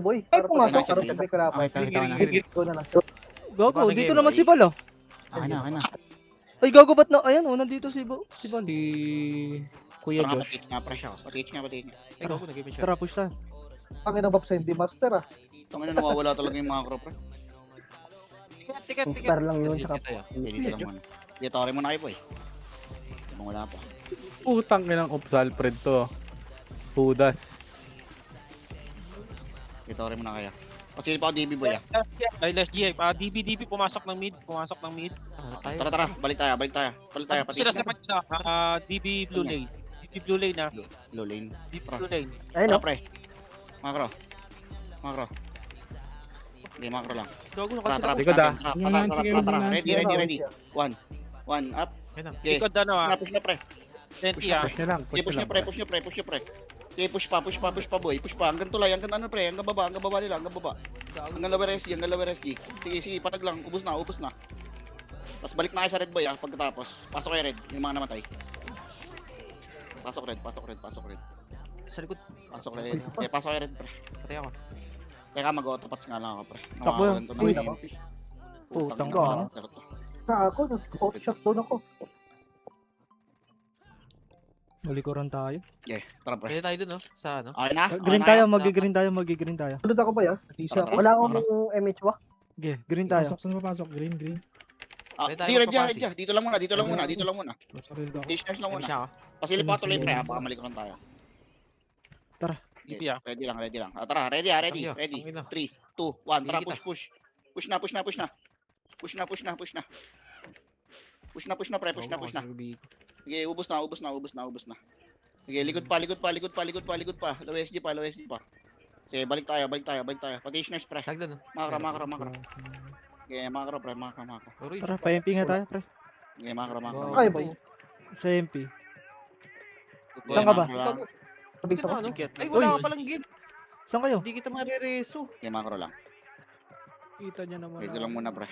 Boy, Ay, para pumasok. para sabay ko na. Okay, kita na. Ito na lang. Gago, dito naman si Bal, oh. Okay na. Ay, gago, ba't na? Ayan, oh, nandito si Bal. Si Kuya Parang Josh. patich nga, pre siya. Patich nga. Ay, gago, nag-game siya. Tara, push tayo. Pangin ng Babs hindi master ah. Tangina nawawala talaga yung mga crew, pre. Ticket. Star lang yun. Saka Tayo. Dito lang muna. Dito rin muna kayo, boy. Kung wala pa. Putang inang Opsalfred to. Pudas. Dito rin muna kayo. Kasi pa ako DB, boy, ah. Ay, last GF. DB, pumasok ng mid. Tara, balik tayo. Patich Sila sa na. kanya, DB Blue Lane. DB Blue Lane, ha? Low lane. DB Blue Lane. Ayun, Tara, pre. Makro. Hindi, makro lang. Gago, Tara, nakasila. Likod, ah. Tara. Ready. One, up. Yan lang. Okay. Likod ano, ha? Push na, pre. 20, ha? Push nyo lang, Okay, push nyo, pre. Okay, push pa, boy. Push pa. Hanggang tulay, hanggang ano, pre. Hanggang baba nila, hanggang baba. Hanggang lower SG. Sige, patag lang. Ubus na. Tapos balik na kayo sa red, boy, ah. Pagkatapos. Pasok kayo red, yung mga namatay. Pasok red. Sa likod. Pasok red. Okay, pasok kayo red, pre. Patay ako. Teka, mag-autopats nga lang ako, pre. Takbo yan. Nawakalan to Uy, ng ako. fish. Putang Putang ina. ina. Sa ako, nag-shot down ako. Malikuran tayo. Okay, tara, pre. Pwede tayo dun, no? Sa ano? Okay na? Green tayo, mag-green tayo. Sunod ako ba ya? Tisa ako. Wala akong MH ba? Okay, green tayo. Green. Ah, Pwede tayo di, red yan. magpapasi. Dito lang muna. Distance lang muna. Kami siya ako. Pasilip pa tuloy, pre, ah. Baka malikuran tayo. DB, ha? Ready lang. Ah, tara, ready. Tangina, Ready. tangina. 3, 2, 1. Tara, Hindi kita. push. Push na, pre. Push na. Sige, ubos na. Sige, likod pa. Low SG pa. Sige, balik tayo. Petitioners, pre. Sag dun, no? Makro. Sige, makro, pre. Uy. Tara, pa-MP nga tayo, pre. Sige, makro. Kaya ba yun? Sa MP. Saan ka ba? Sabi Ano, sa ano? Ticket. Ay, wala Uy. ka palang git. Saan kayo? Hindi kita marereso. Sige, makro lang. Kita niya naman. Dito lang muna, pre.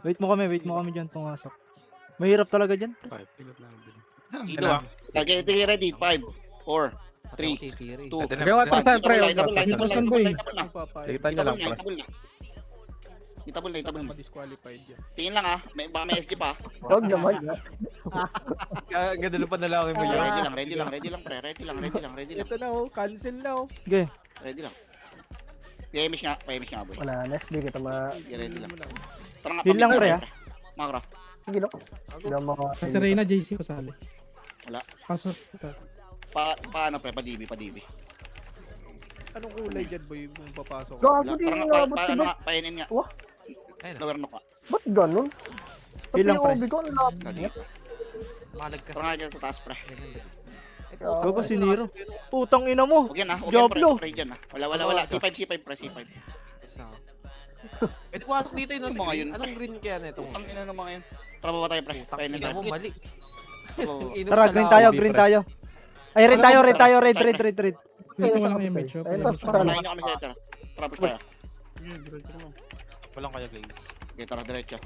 Wait mo kami dyan, pumasok. Mahirap talaga dyan. Dito, ha? Okay, ready. 5, 4, 3, 2. Gawa tasan, pre. Tasan, boy. Kita niya lang, pre. Itabol na. Disqualified yan. Tingin lang, ah. Baka may SG pa. Huwag naman. Ganda na panalangin mo yan. Ready lang, pre. Ready lang. Ito na, oh. Cancel na, oh. Okay. Ready lang. Pa-emish nga, boy. Wala na. Hindi kita ma... Sige, ready lang. Tara nga, Heal lang, pamit pre, na, ah. Makro. Sige, no? Hindi ako maka... Sa Reyna, JC ko sali. Wala. Kaso, Paano, pre? Pa-DB. anong kulay dyan ba yung papasok? Gago, di Tara nga, inabot si ano Bert. nga, painin nga. Wah. Ayun, Lower knock ka. Ba't ganun? Heal lang, pre. Sabi ko, ang lapit niya. malag ka. Tara nga dyan sa taas, pre. Gago si Nero. Putang ina mo. Huwag yan, ah. Diablo. Pre, dyan, ah. Wala. C5, pre. C5. Pwede pumasok dito yun, no? Yung mga Sige, yun, anong green kaya na ito? Ang ina ng mga yun. Tara, baba tayo, pre. Painin Ina tayo. mo, mali. Tara, green tayo. Ay, red tayo. Red. Dito ko lang image. Ayun, tapos para Panahin nyo kami sa'yo, tara. Tara, push tayo. Walang kaya, guys. Okay, tara, diretso.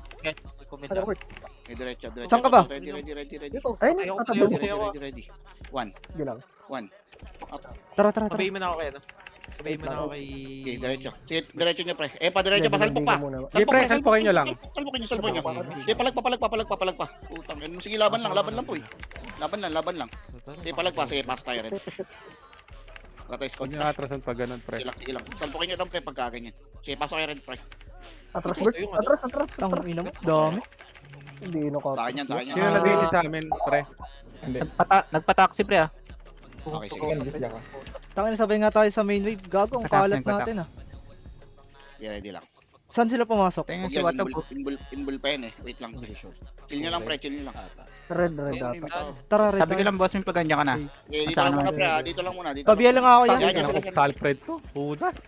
Comment Ano, na. Kurt? Okay, diretso. Saan ka ba? Ready. Dito. Ayun, Ayoko, katabi ayoko. mo. Ready. 1. Sige lang. Tara. Sabihin mo na ako kaya, no? Sabihin mo na ako kay... Okay, diretso. Sige, diretso nyo, pre. Pa-diretso pa, salpok pa. Sige, pre, salpokin nyo lang. Salpok nyo. Sige, palag pa. Utang. Sige, laban lang po, eh. Laban lang. Sige, palag pa. Sige, pass tayo rin. Wala tayo Huwag scout. nyo atrasan pag ganun, pre. Sige lang. Salpokin nyo lang, pre, pagka ganyan. Sige, pasok kayo red, pre. Atras, Bert. Atras. Tang ina mo. Dami. Hindi, no Sa akin yan. Sino nag-DC sa amin, pre? Hindi. Nagpa-taxi, pre, ah. Okay, sige. Tangina, sabay nga tayo sa main wave. Gago, ang kalat natin, ah. Yeah, ready lang. Saan sila pumasok? Tingnan Huwag si yan, Watab. inbul pa yan, eh. Wait lang. Chill nyo lang, pre. Chill nyo lang. Red ata. Tara, red Sabi ko tayo. lang, boss, may paganya ka na. Okay, dito Saan lang muna, naman? pre. Dito lang muna. Pabiya lang ako yan. Yan, yan, yan. Opsalfred to. Pudas.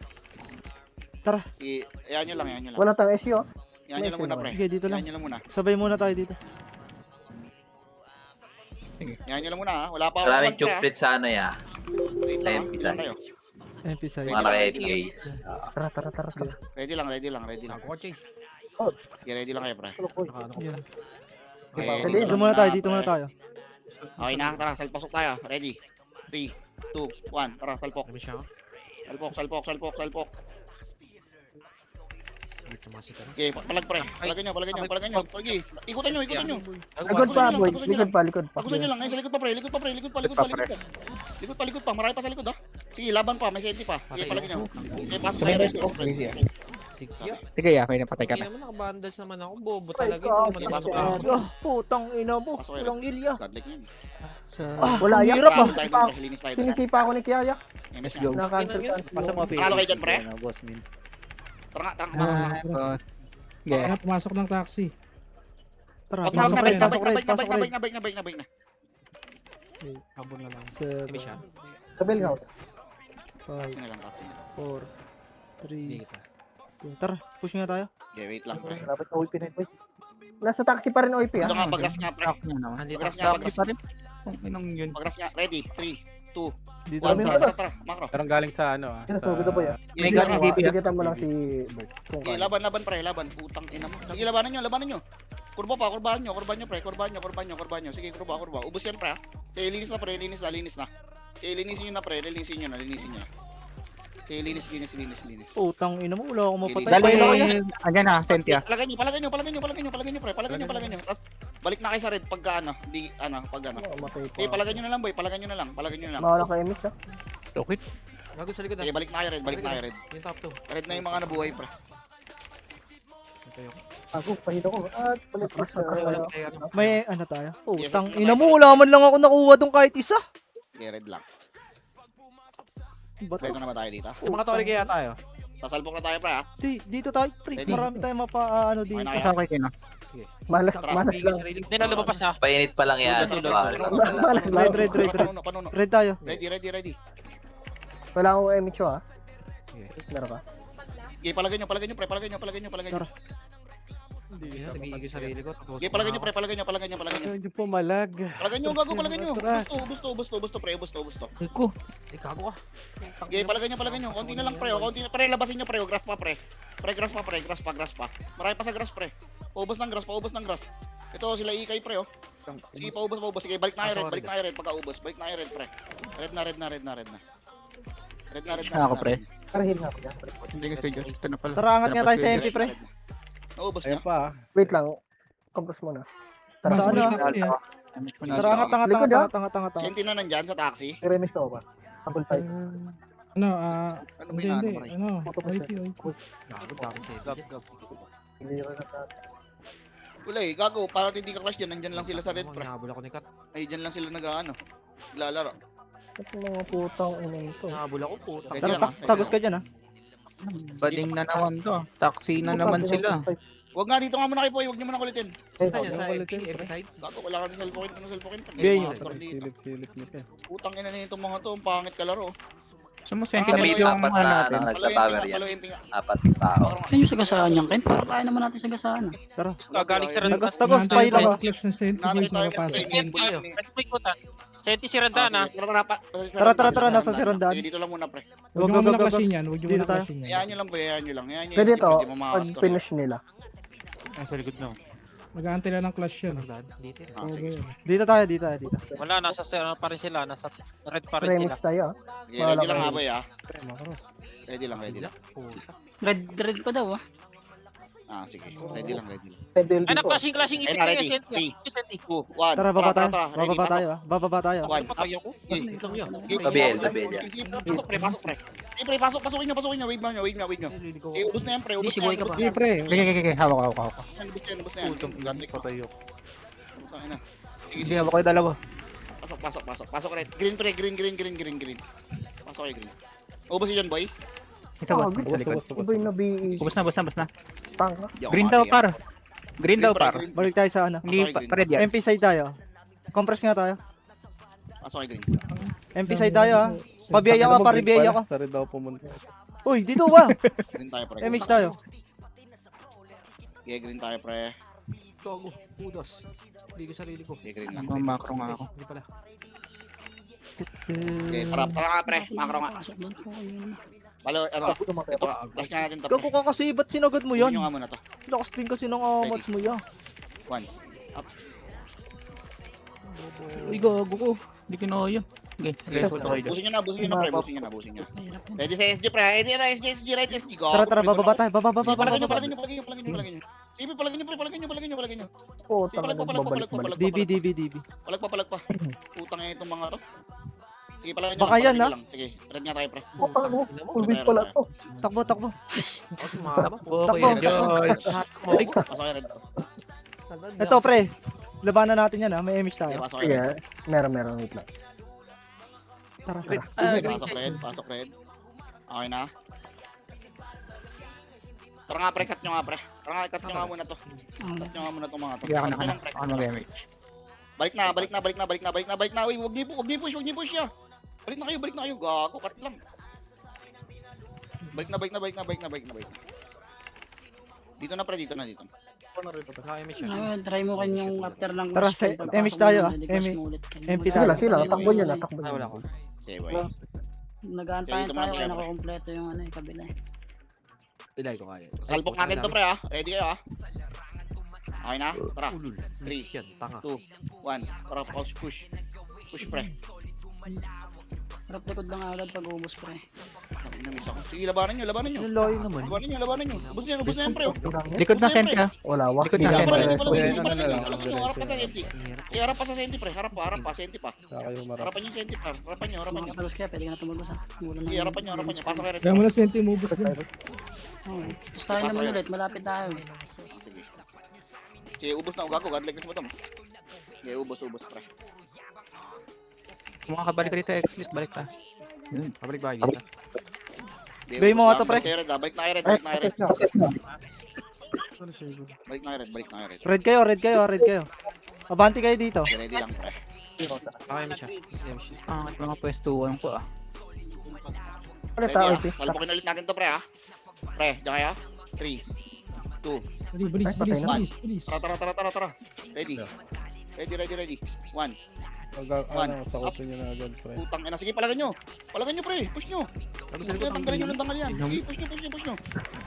Yan nyo lang. Wala tang SU, oh. Yan nyo lang muna, pre. Sige, dito Yan lang. nyo lang muna. Sabay muna tayo dito. Yan nyo lang muna, ha. Wala pa ako. Maraming pre, ha. chuplit sa ano ya. Wait lang, MP ha. side. Tayo. MP side. Mga naka-APA. Tara. Ready lang. Kotse. Okay, ready lang kayo, pre. Yan. Okay, Dito muna tayo. Okay na, tara, salpasok tayo. Ready? 3, 2, 1, tara, salpok. Sabi siya ako. Salpok. Okay, palag pre. Palagay nyo. Sige, ikutan nyo. Likod pa, boy. Likod pa. Tagusan nyo lang. Ayun, sa likod pa pre. Likod pa. Marami pa sa likod ha. Sige, laban pa. May senti pa. Sige, palagay nyo. Sige, pasok tayo res. Sige, may napatay ka Hindi na. naman nakabandals naman ako. Bobo talaga. Sige, Hindi pasok naman lang. Putang ina mo. Pasok kayo. Walang ilya. Godlike nyo. Wala yan. hirap ah. Linis tayo. Sinisipa ako ni Kiaya. Let's go. Na-cancel ka. Pasok mo, Talo kayo dyan, pre. Boss Min. Tara nga. Yeah. Pumasok ng taxi. Tara, Pasok na, pasok red. balik na. Habol na lang. Hindi siya. Tabel nga. 5, Sige lang, tapos. 4, 3. Tara, push nga tayo. Okay, wait lang pre. Dapat na OP na yun, boy. Nasa taxi pa rin OP Ito ah. nga, pagras nga pre. Rock niya naman. Andito. Pagras nga. Pa rin. Kung inong yun. Pagras nga. Ready. 3, 2, Dito 1. Kami ang na tayo. Tara. Makro. Parang galing sa ano ah. Yan, so, ganda boy, ah. May galing DP ah. Bigyan mo lang si Bert. Kung Okay, kaya. laban pre. Laban. Putang ina mo. Sige, labanan nyo. Kurba pa. Kurbahan nyo pre. Kurbahan nyo. Sige, kurba. Ubus yan pre ha. Sige, linis na pre. Linis na. Sige, linisin nyo na pre. Linisin nyo na. Sige, linis. Putang ina mo, wala akong mapatay. Dali, andyan na, Sentia. Palagay nyo pre. Palagay nyo. Tapos, balik na kayo sa red pagka ano. Di, ano, pag ano. Matay pa. Sige, palagay nyo na lang boy. Palagay nyo na lang. Mawala ka emis ah. Lokit. Gago sa likod ah. Sige, balik na kayo red. Yung top 2. Red na yung mga nabuhay pre. Ako, pahito ko. At palit ko sa... May ano tayo? Putang ina mo, wala man lang ako nakuha dong kahit isa. Sige, red lang. Ba't Reto na ba tayo dito? Sa mga tawag kaya tayo. Sasalpok na tayo pre ha. dito tayo, pre. Ready? Marami tayong ano Okay dito. na kaya. Kasama kayo na. Malas lang. Hindi na lumabas ha. Painit pa lang yan. Malas Red. Panuno. Red tayo. Ready. Wala akong emis ah. Meron ka? Okay, palagay nyo pre. Palagay nyo. Tara. Hindi na tumigil sarili ko. Okay, palagay nyo pre. Palagay nyo. Hindi po malag. Palagay nyo, gago, palagay nyo. Ubus to pre. Iko. Gago ka. Okay, palagay nyo. Konti na lang pre. Konti na. Pre, labasin nyo pre. Grass pa pre. Grass pa. Marami pa sa grass pre. Paubos ng grass. Ito sila ikay pre oh. Sige, paubos. Sige, balik na kayo red. Pagkaubos. Balik na kayo red pre. Red na. Ako, pre. Karahil nga ako yan. Hindi ko kayo. Ito na pala. Tara, angat nga tayo sa MP, pre. Naubos na. Wait lang. Compress muna. Tara, Sa ano? Tara, angat. Senti na nandyan sa taxi. Remis ka ba? Habol tayo. Ano ba yung ano pre? Photo pa siya. Gago sa Clear na sa... Wala eh, gago. Para hindi ka clash dyan. Nandyan lang sila sa red pre. Nahabol ako ni Kat. Ay, dyan lang sila nag-ano. Lalaro. Ito mga putang ina nito. Nahabol ako po. Ready Tara, lang, tagos ka dyan, ha? Bading na naman to. Taxi na naman sila. Wag nga dito nga muna kayo boy. Wag nyo muna kulitin. Saan yan? Sa MP side? Gago, wala kang cellphone. Bien. Putang ina na itong mga to. Ang pangit kalaro. Sumusenti Sa na may yung apat ano na natin. nagka-power yan. Follow yung pinga. 4 tao. Ano yung sagasaan yan, Ken? Kaya naman natin sagasaan. Tara. Gagaling si Randan. Tagos, paila ka. Senti si Randan ha. Tara, nasa si Randan. Sige, dito lang muna pre. Go. Dito tayo. Hayaan nyo lang boy. Hayaan nyo lang. Pwede to, Hindi mo pag makakascore. finish nila. Mag-aantay lang ng clash yan. Dito. Sige. Dito tayo. Wala, nasa pa rin sila. Nasa red pa rin sila. Remix tayo ah. Sige, ready lang ha boy ha. Ready lang. Red pa daw ah. Sige. Ready lang. Tebel Ay, dito. clashing ipin kayo, Senti. Senti. 2, 1. Tara, baba tayo. Baba tayo. One. Papaya ko. Tabel yan. Pasok pre. Pre, pasukin nyo. Wave nyo. Ubus na yan pre. Hindi si Boy ka pa. Okay. Hawak. Ubus na yan. Gantlik ko. Putang ina. Hindi, hawak kayo dalawa. Pasok red. Green pre. Green. Pasok kayo green. Ubus yun boy. Ito ba? Sa likod. Iba yung nabi... Ubus na. Tanga. Green daw, par. Green daw, par. Balik tayo sa ano. Hindi pa red yan. MP side tayo. Compress nga tayo. Pasok kayo green. MP side tayo, ha. Pabiyaya ka, paribiyaya ka. Sorry daw pumunta. Uy, dito ba? Green tayo pre. MH tayo. Okay, green tayo pre. Gago. Kudos. Hindi ko sarili ko. Okay, green lang. Macro nga ako. Hindi pala. Okay, tara nga pre. Macro nga. Pasok doon po. Ayun. Palo, ano? Ito, flash nga natin to Gago pre. ka kasi, ba't sinagad mo yan? Yun nga muna to. Lakas din kasi ng amats mo yan. 1. Uy, gago ko. Hindi kinaya. Okay, let's go kayo. Busin nyo na, busin nyo na, pre. Busin nyo na, busin nyo. Hirap yan. Ready sa SG, pre. SG, right, SG. Go. Tara, bababa tayo. Baba. Palagin nyo. Palagin nyo, pre. Palagin nyo. Putang Palag pa. DB. Palag pa. Putang ina itong mga to. Sige, palagin nyo Baka lang, yan, palagin nyo ha? lang. Sige, red nga tayo, pre. Putang mo. Full beat pala to. Takbo. Takbo. Pasok kayo, red. Ito, pre. Labanan natin yan, ha. May image Sige, tayo. pasok kayo, red. Sige, meron, wait lang. Tara. Pasok red. Okay na. Tara nga, pre. Cut nyo nga muna to. Cut nyo nga muna itong mga to. Sige, ako Okay lang, pre. Ako mag-image. Balik na. Uy, wag niyo push ya. Balik na kayo. Gago, cut lang. Balik na. Dito na, pre, dito na. Ayun, try mo kanyang after ng Tara, crash, sa- pagpasok MH mo tayo, na, ah. di-crash MH. mo ulit. MP Sige tayo. lang, sige lang. Takbo nyo na. Wala ko. Okay, boy. Nag-aantayan Dito tayo muna kaya tayo, nakakompleto yung ano, yung kabila. Ilay ko kaya. Kalbok natin to, pre, ha. Ready kayo, ha. Okay na? Tara. Ulul. 3, Yan, tanga. 2, 1. Tara, push. Push, pre. Harap likod lang agad pag ubos pre. Inamis ako. Sige, labanan nyo. Yung loyo naman. Labanan nyo. Ubus na yan, pre. oh. Likod na senti, ha. Wala, wak. Likod na Hindi center. ako Palagin ready. nyo. Harap pa sa senti. Harap pa sa senti, pre. Harap pa. Senti pa. Harapan nyo yung senti, pre. Harapan nyo. Makakalos kaya pwede ka na tumagos ha. Wala Sige, harapan nyo. Pasok kayo rin. Kaya mo na senti mo ubus din. Oh, tapos tayo naman ulit, malapit tayo eh. Sige, ubus na. Gago, godlike mo tamo. Sige, ubus, pre. Kung makakabalik ka dito, X-list, balik ka. Pabalik ba dito? Bay mo nga to, pre. Balik na kayo, red. Ay, access na. Balik na kayo, red. Red kayo. Abanti kayo dito. Okay, ready lang, pre. Kaya mo siya. Ah, mga pwestuhan ko, ah. Ulit Ready, ha, ah. ulti. Salpukin ulit natin to, pre, ha. Pre, dyan kayo. 3, 2, Ay, patay na. 1. Tara. Ready. 1. Sakutin nyo na agad, pre. Putang ina. Sige, palagan nyo, pre. Push nyo. Tanggalin nyo ng tangal yan. Sige, push nyo.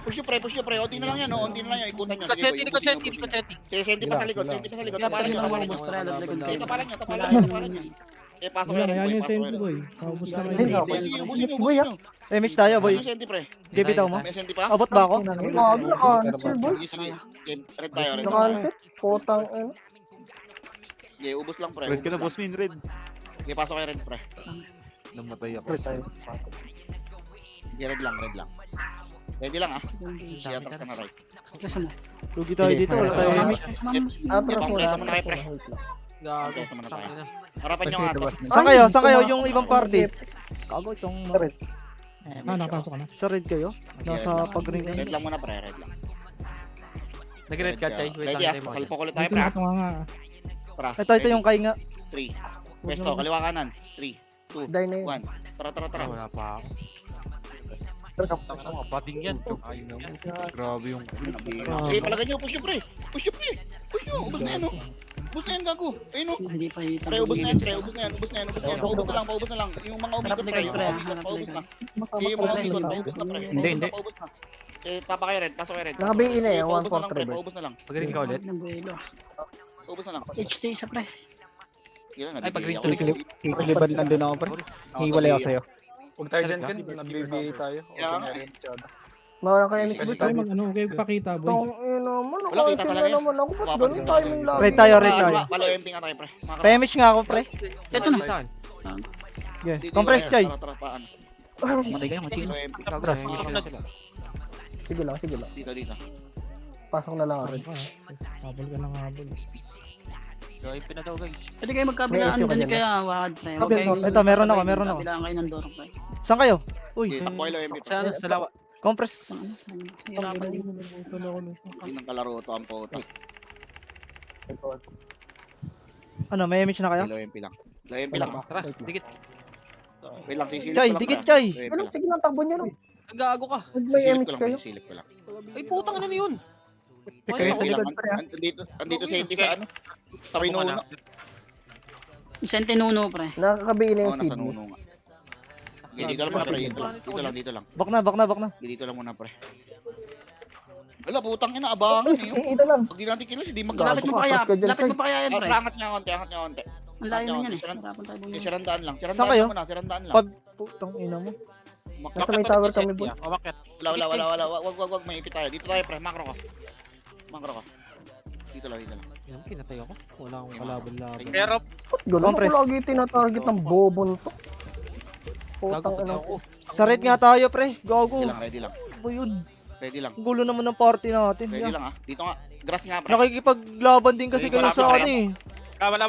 Push nyo, pre. Onti na lang yan, oh. Ikutan nyo. Likod senti. Sige, senti pa sa likod. Kaya Tapalan pwede nyo. naman ubos pre, alad likod kayo. Tapalan nyo. Malayo naman yan. Eh, pasok kayo, boy. Hindi nga, Boy, ah. Image tayo, boy. May senti, pre. GB daw mo. May senti pa? Abot ba ako? Naka-answer, boy. Sige, red tayo, red. Naka-answer. Putang ina. Sige, ubos lang, pre. Red ka na, boss min, red. Sige, pasok kayo, red, pre. Namatay ako. Ulit tayo. Sige, red lang. Ready lang, ah. Sige, atras ka na, right. Presa mo. Lugi tayo dito, wala tayo image. Atras mo na. Muna kayo, pre. Gago. Okay, sama na tayo. Tangina. Harapan nyo nga to. Saan kayo? Yung ibang party. Kago itong... Red. nakapasok ka na. Sa red kayo? Nasa pag-ring kayo? Red lang muna, pre. Red lang. Nag-red ka, Chay. Wait Ready, ah. lang. Salpok ulit tayo, pre, ah. Tara. Ito yung kay nga. 3. Pwesto, kaliwa kanan. 3, 2, Die na yun. 1. Tara. Wala pa ako. Bading yan. Grabe yung... Sige, palagan nyo. Push nyo, pre. Push nyo. Ubus na yan, oh. Ubus na yan, gago. Ayun, oh. Hindi pa hita. Pre, ubus na yan. Paubos na lang. Yung mga umikot, pre. Harap likod, pre, Yung harap paubos likod. na. Yung mga umikot, paubos na, pre. Hindi. Paubos na. Eh, papa kayo, red. Pasok kayo, red. Naka-BE na eh, Paubos na lang, 1-4 pre. tribal. Paubos na lang. Magaling ka ulit. Ng buwelo. Paubos na lang. HT isa pre. Sige lang, Ay, pag nabibigay ring ako. Ikilibad nandun ako, pre. Hiwalay ako sa'yo. Huwag tayo dyan, Ken. Nag-BBA tayo. Mawala kayo ni Pwede Kit. tayo pakita, Tong ina mo, Wala, kita naka-answer talaga na yan. naman ako. Ba't Wala, ganun kita tayo talaga ng yan. lagi? Red tayo, red tayo. Palo MP nga tayo, pre. Pa-image nga ako, pre. Ito na. Saan? Yeah. Compress chay. Tara, paan. Matay kayo, matay. Palo MP. Kabras. Sige lang. Dito. Pasok na lang ako. Gawin na daw guys. Pwede kayo magkabilaan May issue ka doon dyan, kaya wakad pre. Huwag Sabi, kayong ito, meron ako. Kabilaan kayo ng Doro pre. Saan kayo? Uy, Dito, takbo kayo MP. Saan? Sa lawa. compress. Hirapan din. Hindi ng kalaro to ang puta. Ano, may image na kayo? Kilo MP lang. Kilo MP lang. Tara, dikit. Wait lang, sisilip Chay, ko lang. dikit, pre. Chay. Kilo MP Ano, lang. sige lang, takbo nyo lang. Gago ka. Huwag may Sisilip MX ko lang, kayo. sisilip ko lang. Ay, putang na yun. Kayo sa Okay likod, lang. pre. Andito sa hindi ka ano. Sabay nuno. Sente nuno pre. Nakaka-BE na Oo, yung nasa feed. nuno nga. Okay, dito lang muna pre. Dito lang. Bak na. Dito lang muna pre. Wala, putang ina, abangan eh. Ito lang. Pag di natin kilos, hindi Lapit magkakalit. mo pa kaya. Pasok ka dyan, Lapit mo pa kaya yan pre. Angat niya konti. Ang layo na Matnyaw, yan eh. sirang- Harapan tayo bumili. Sirandaan lang. Saan kayo? Sirandaan lang muna. Sirandaan lang. Putang ina mo. Nasa may tower kami, boy. Umakit. Wala. Wag. May ipit tayo. Dito tayo, pre. Macro ka. Dito lang. Yan, kinatay ako. Wala akong kalaban-laban. Pero, Ganun ako Compress. lagi tinatarget ng bobon to. Putang Gago ina ako. Sa red nga tayo, pre. Gago. Ready lang. Ba yun? Ready lang. Ang gulo naman ng party natin. Ready Yeah. lang ah. Dito nga. Grass nga, pre. Nakikipaglaban din kasi kayo sa ano eh. wala.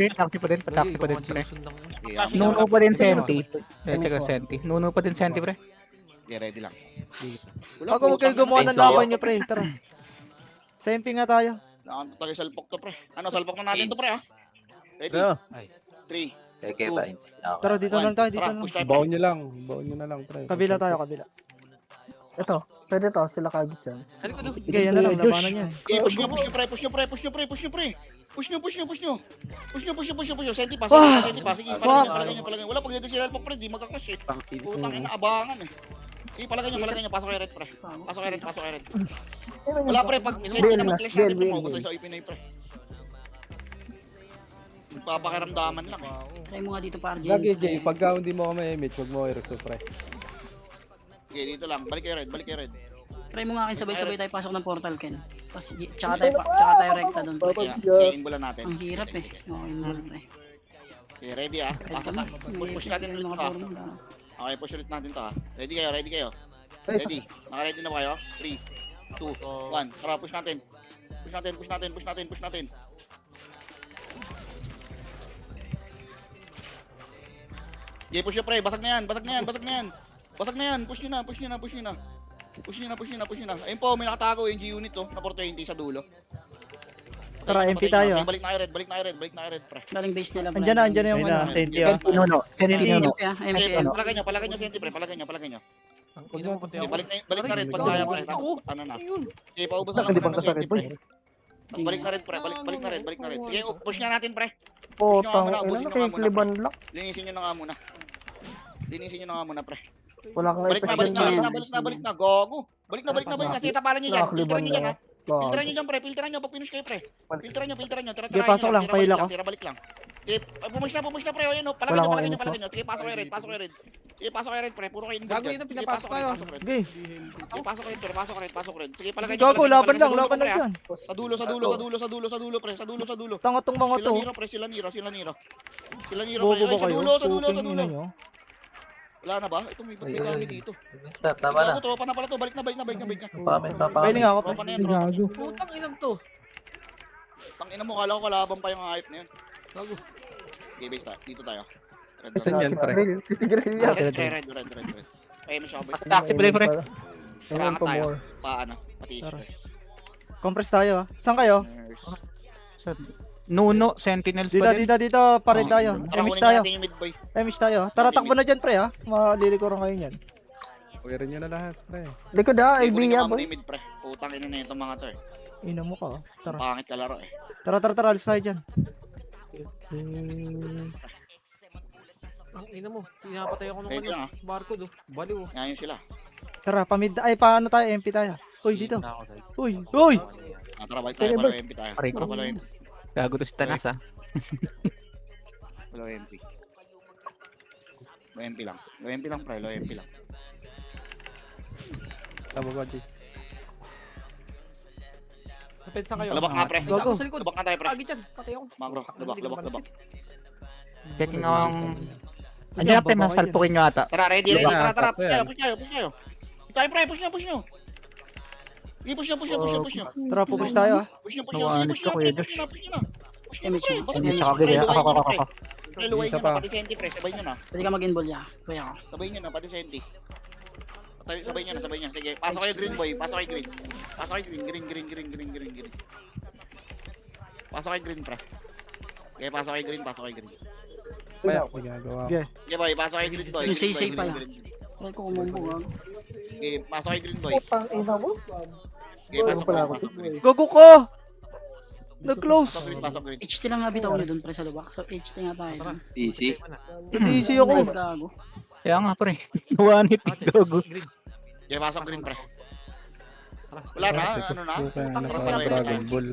Taxi pa din, pre. Sundan ko. Yeah, Nuno pa din Senti. Tsaka Senti. Nuno pa din Senti, pre. Okay, ready lang. Ako huwag kayo gumawa ng laban nyo, pre. Tara. Sa MP nga tayo. Nakanto tayo salpok to, pre. Ano, salpok na natin to, pre, ah. Ready? Kaya, 3, Okay, tayo. Tara, dito lang tayo, dito Tara, lang. push tayo, pre. baon nyo lang. Baon nyo na lang, pre. Kabila tayo, kabila. Ito, pwede to, sila kagit yan. Sa likod oh. Okay, yan na lang, labanan yan. Okay, push nyo, pre. Push nyo. Senti pa, senti pa. Sige, palagay nyo. Wala, pag dito sila salpok, pre, di magkaklash eh. Putang ina, abangan eh. Sige, palagay nyo. Pasok kayo red, pre. Pasok kayo red. Wala, pre, pag senti na mag-clash natin, pre, maupo tayo sa ipin na yun, pre. Magpapakiramdaman lang eh. Try mo nga dito para Lagi, Jay, pagka hindi mo kami image, wag mo i-reso, pre. Okay, dito lang. Balik kayo red. Try mo nga akin sabay-sabay tayo pasok ng portal, Ken. Tapos tsaka tayo rekta doon. Okay, imbulan natin. Ang hirap eh. Okay, mo pre. Okay, ready ah. Red Pasok ka na. na. Push natin ulit mga ito ah. puro mo. Okay, push ulit natin ito ah. Ready kayo. Ready. Naka-ready na ba kayo? 3, 2, 1. Tara, push natin. Push natin. Okay, push nyo pre. Basag na yan. Push nyo na. Ayun po, may nakatago NG unit to. Na 420 sa dulo. Tara, MP tayo. Okay, balik na kayo red, pre. Galing base nila. Andyan na yung ano. Senti, ah. Nuno. Senti Nuno. MP. Palagay nyo, senti pre. Palagay nyo. Okay, balik na red pag kaya pre. Tapos, ano na. Okay, paubos na lang muna ng senti pre. Tapos balik na red pre. Balik na red. Okay, push nga natin pre. Putang ina, nakikliban lang. Linisin nyo na nga muna pre. Wala kang Balik na. Gago. Balik na. Kasi tapalan nyo dyan. Nakakliban Filteran nyo dyan ha. lang. Gago. Filteran nyo pag finish kayo pre. Filteran nyo. Tira Okay, pasok lang, pahila ko. Tira balik lang. Okay, push na pre. Ayun o. Palagay nyo. Sige, pasok kayo red. Sige, pasok kayo red pre. Puro kayo Gago yun ang pinapasok tayo. Okay. Sige, pasok red. Sige, palagay nyo. Gago, laban lang dyan. Sa dulo pre. Sa dulo. Tanga tong mga to. Sila Niro pre. Bobo ba Ay, kayo? sa dulo. Puking ina nyo. Wala na ba? Ito may dami dito. Stop, tama na. Tropa na pala to. Balik na. Pwede nga ako, pre. Tropa na yan, tropa. Putang inang to. Tangina mo, kala ko kalaban pa yung hype na yun. Gago. Okay, base tayo. Dito tayo. Red. Saan yan, pre? Titigrill yan. Red. Ayun na siya, boys. Taxi pa din, pre. Ayun Paangat to tayo. more. Paano? Pati. Tara. Compress tayo ah. Saan kayo? Nuno, Sentinels pa din. Dito. Pared tayo. MH tayo. MH tayo. Tara, takbo na dyan, pre ha. Malilikuran kayo yan. Pwede nyo na lahat, pre. Likod ha, Ay, Albiya boy. mid pre. Putang ina na itong mga to eh. Ina mo ka. Tara. Pangit kalaro eh. Tara, alis tayo dyan. Ang ina mo. Pinapatay ako ng Ready lang ah. barcode oh. Baliw oh. Ngayon sila. Tara, paano tayo? MP tayo. Uy, dito. Uy! Tara, balik tayo. Palo MP tayo. Pare ko. Palo MP. Gago to si Tanas, ah. Low MP. Low MP lang. Low MP lang pre. Low MP lang. Tama ba, Jay? Sa pensa kayo. Labak nga pre. Gago. Sa likod. Labak nga tayo pre. Agit yan. Patay ako. Magro. Labak. Checking ang... Andiyan pre, masalpukin nyo ata. Tara, ready. Tara, Tara. tapos yan. Push kayo. Tayo pre. Push nyo. Push nyo. Tara, pupush tayo ah. Push nyo. Nawanit ka, Kuya Josh. MH. MH ako, gili. Ako. Luway Isa nyo pa. na, pati senti pre. Sabay nyo na. Pwede ka mag-inball ya. Kuya ko. Sabay nyo na, pati senti. Sabay nyo na. Sige, pasok kayo green boy. Pasok kayo green. Green. Pasok kayo green pre. Okay, pasok kayo green. Kaya, ginagawa. Okay. Okay boy, pasok kayo green boy. Yung say pa Green. Try ko kumumbo ha. Okay, pasok kayo green boy. Putang ina mo. Okay, pasok pala kayo. ako. Pasok green. Gago ko! Nag-close. Pasok green. HT lang nga bitaw nyo dun pre sa lubak. So HT nga tayo dun. Easy. Easy ako. Gago. Kaya nga pre. Nawanit, gago. Okay, pasok green pre. Wala na, ano na? Kaya na Dragon Ball.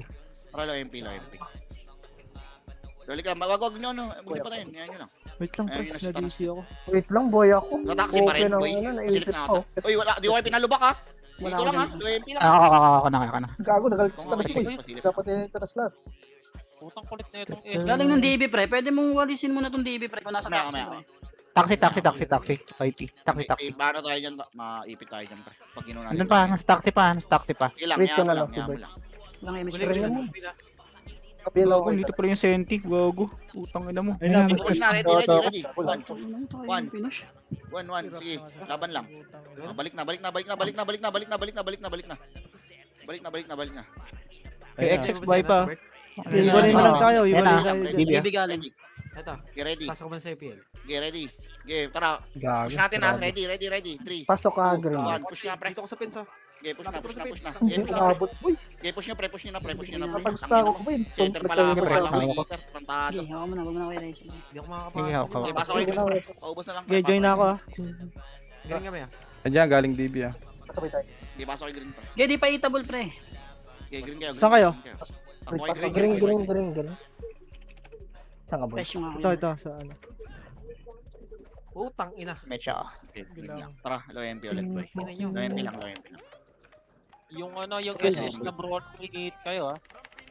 Para low MP. Dali ka, wag nyo ano. Huwag nyo patayin. Yan nyo lang. Wait lang, pre. Ayun, nasa Na-DC ako. Wait lang, boy ako. Sa taxi pa rin, Open boy. ang nailipit Silip na ko. ata. Uy, wala. Di ko kayo pinalubak ha. Wala Dito ako lang ha. dyan. UMP lang. Ako na. Gago, nagalit sa Kung talas ako ko eh. pasilip. Dapat talas lahat. Putang kulit na itong Galing ng DB pre, pwede mong walisin muna tong DB pre kung nasa Mamaya, taxi mamaya. pre. Taxi. IT. Taxi. Paano tayo dyan? Maipit tayo dyan. Pre. Pag inunan Andun pa, nasa taxi pa. Ilang, Wait ko na lang. lang, si Boy. Walang image Muli pre. ko mo. siya. Kapila Gago, dito pala yung senti. Gago. Utang ina mo. Ayun na, Push na, ready. One. Ano tayo One. pinush? One. Sige, laban lang. Balik na. Balik na. May XX buy pa. Iwanin na lang tayo. Yan Iwanin na. tayo dyan. DB. DB galing. Ito, Get ready. pasok ko man sa IPL. Get ready. Okay, tara. Gago. Push natin ha. Grabe. Ready. 3. Pasok ka, green. 1. Push nga, pre. Dito ko sa pins, oh. Okay, push na. Hindi ko nakabot, boy. Okay, push nyo, pre. Push nyo na, pre. Natagos na ako, boy. Center pala ako, pre. Hawak Hawak ko. ko. Pantado. Sige, hawa mo na, wag mo na kayo race. Hindi ako Sige, hawak. Okay, pasok Sige kayo. na, Paubos na lang. Okay, join na ako ah. Galing kami, ah. Andiyan, galing DB ah. Pasok tayo. Okay, pasok kayo green, pre. Okay, di pa eatable pre. Okay, green kayo. Saan kayo? Ako kayo Pasok, green. green. Saan ka, boy? Fresh yung ako. Ito, sa ano. Utang ina. Medyo. Okay, green lang. Tara, low MP ulit, boy. Ina nyo. Low MP lang. yung ano, yung Okay. SS na broad i-hit kayo ah.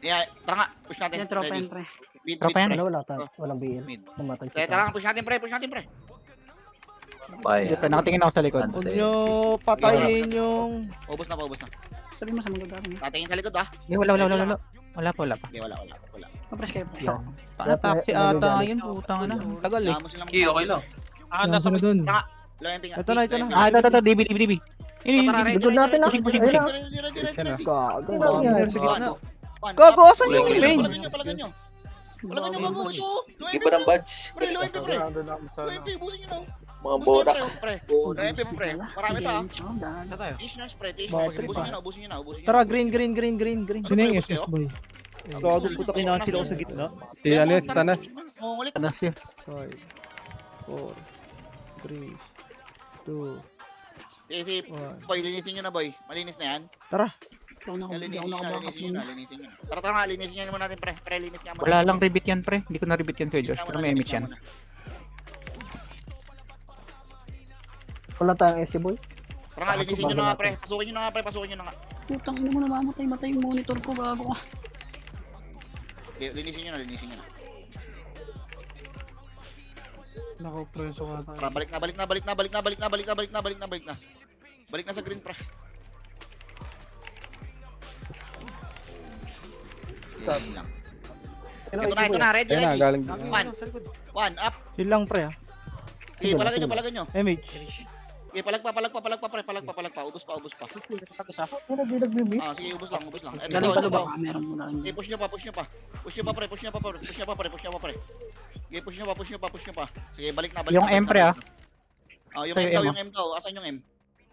Yeah, tara nga. Push natin. Yan, tropa Ready. yan pre. Mid, Tropa yan. Wala tayo. Walang BL. Mid. Namatay Eh, tara nga. Push natin, pre. Bye. Pre, nakatingin ako sa likod. Ano? Huwag nyo patayin yung... Paubos na. Sabi mo sa mga gagawin. Tatingin sa likod, ah. Wala pa. Okay, wala. Pa-press kayo pre. Yan. Paano taxi ata yun? Putang na. Tagal eh. Damos silang- Okay, okay lang. Ah, nasa mid. Tara, low MP nga. Ito na. Ito. DB. Likod natin na. Pushing. Ayun na. Yan ah. Gago. Ano Gago. yan? One. Gago, asan yung Wala, main? Palagan nyo. Gago ito. Iba ng badge. Pre, low MP, pre. Low MP, busin nyo na. Mga borak. Pre. Low MP mo, pre. Marami pa, ah. Again, Saan tayo? Tish nyo, pre. Bakit Ubusin nyo na. Tara, green. Sino yung SS, boy? Gago, puta kinahan sila ako sa gitna. Si ano yun, si Tanas. Ulit. Tanas yun. 5, 4, 3, 2, Si 1. Boy, linisin nyo na, boy. Malinis na yan. Hindi ako nakabackup Linisin nun. nyo na. Tara nga, linisin nyo naman natin, pre. Pre, linis nga muna. Wala lang ribit yan pre. Hindi ko na ribit yan kay Josh. Pero may image yan. Wala tayong SC, boy. Tara nga, linisin nyo na nga, pre. Pasukin nyo na nga. Putang ina mo namamatay yung monitor ko gago ka. Okay, linisin nyo na. Nakapreso nga tayo. Tara, balik na. Balik na sa green, pre. Linisin lang. Ito na, ready. Ayun na, galing DB. One. Sa likod. One, up. Yun lang pre ah. Okay, palagan nyo. Image. Okay, palag pa, pre. Ubus pa. Ano, di nag-miss? Ah, sige, ubus lang. Eto, Galing pa ito. ba? Meron mo lang. Okay, push nyo pa, pre. Push nyo pa. Okay, push nyo pa. Sige, balik na. Yung M pre ah. Oh, yung Sa'yo, M daw. Asan yung M?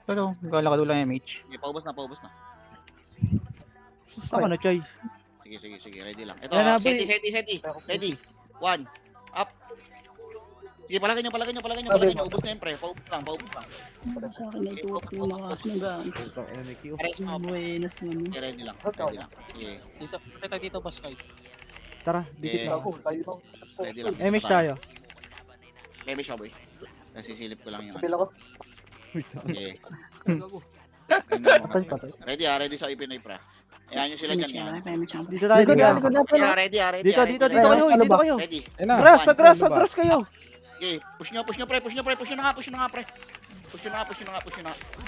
Pero gala ka lang image. Okay, paubos na. Saan ka na, Chay? Sige, ready lang. Ito, Yan na, boy. seti. Ready. One, up. Sige, palagan nyo. Ubus na yun, pre. Paubos lang. Sa akin na ituwak yung lakas mo gaan. Pares mo. Buenas naman. Okay, ready lang. Okay, Dito boss kayo. Tara, dikit Okay. lang. Ako, tayo lang. ready lang. Image tayo. Baby siya, boy. Nasisilip ko lang yung Kapila ko. Okay. Patay. Ready sa Ipinoy, pre. Ayan nyo sila dyan yan. Dito tayo, Likod dito. na. Ready. Dito kayo, Ano dito ba? kayo. Ready. Ayun na. Grass, sa grass kayo. Okay, push nyo, pre. Push nyo na nga, pre. Push nyo na.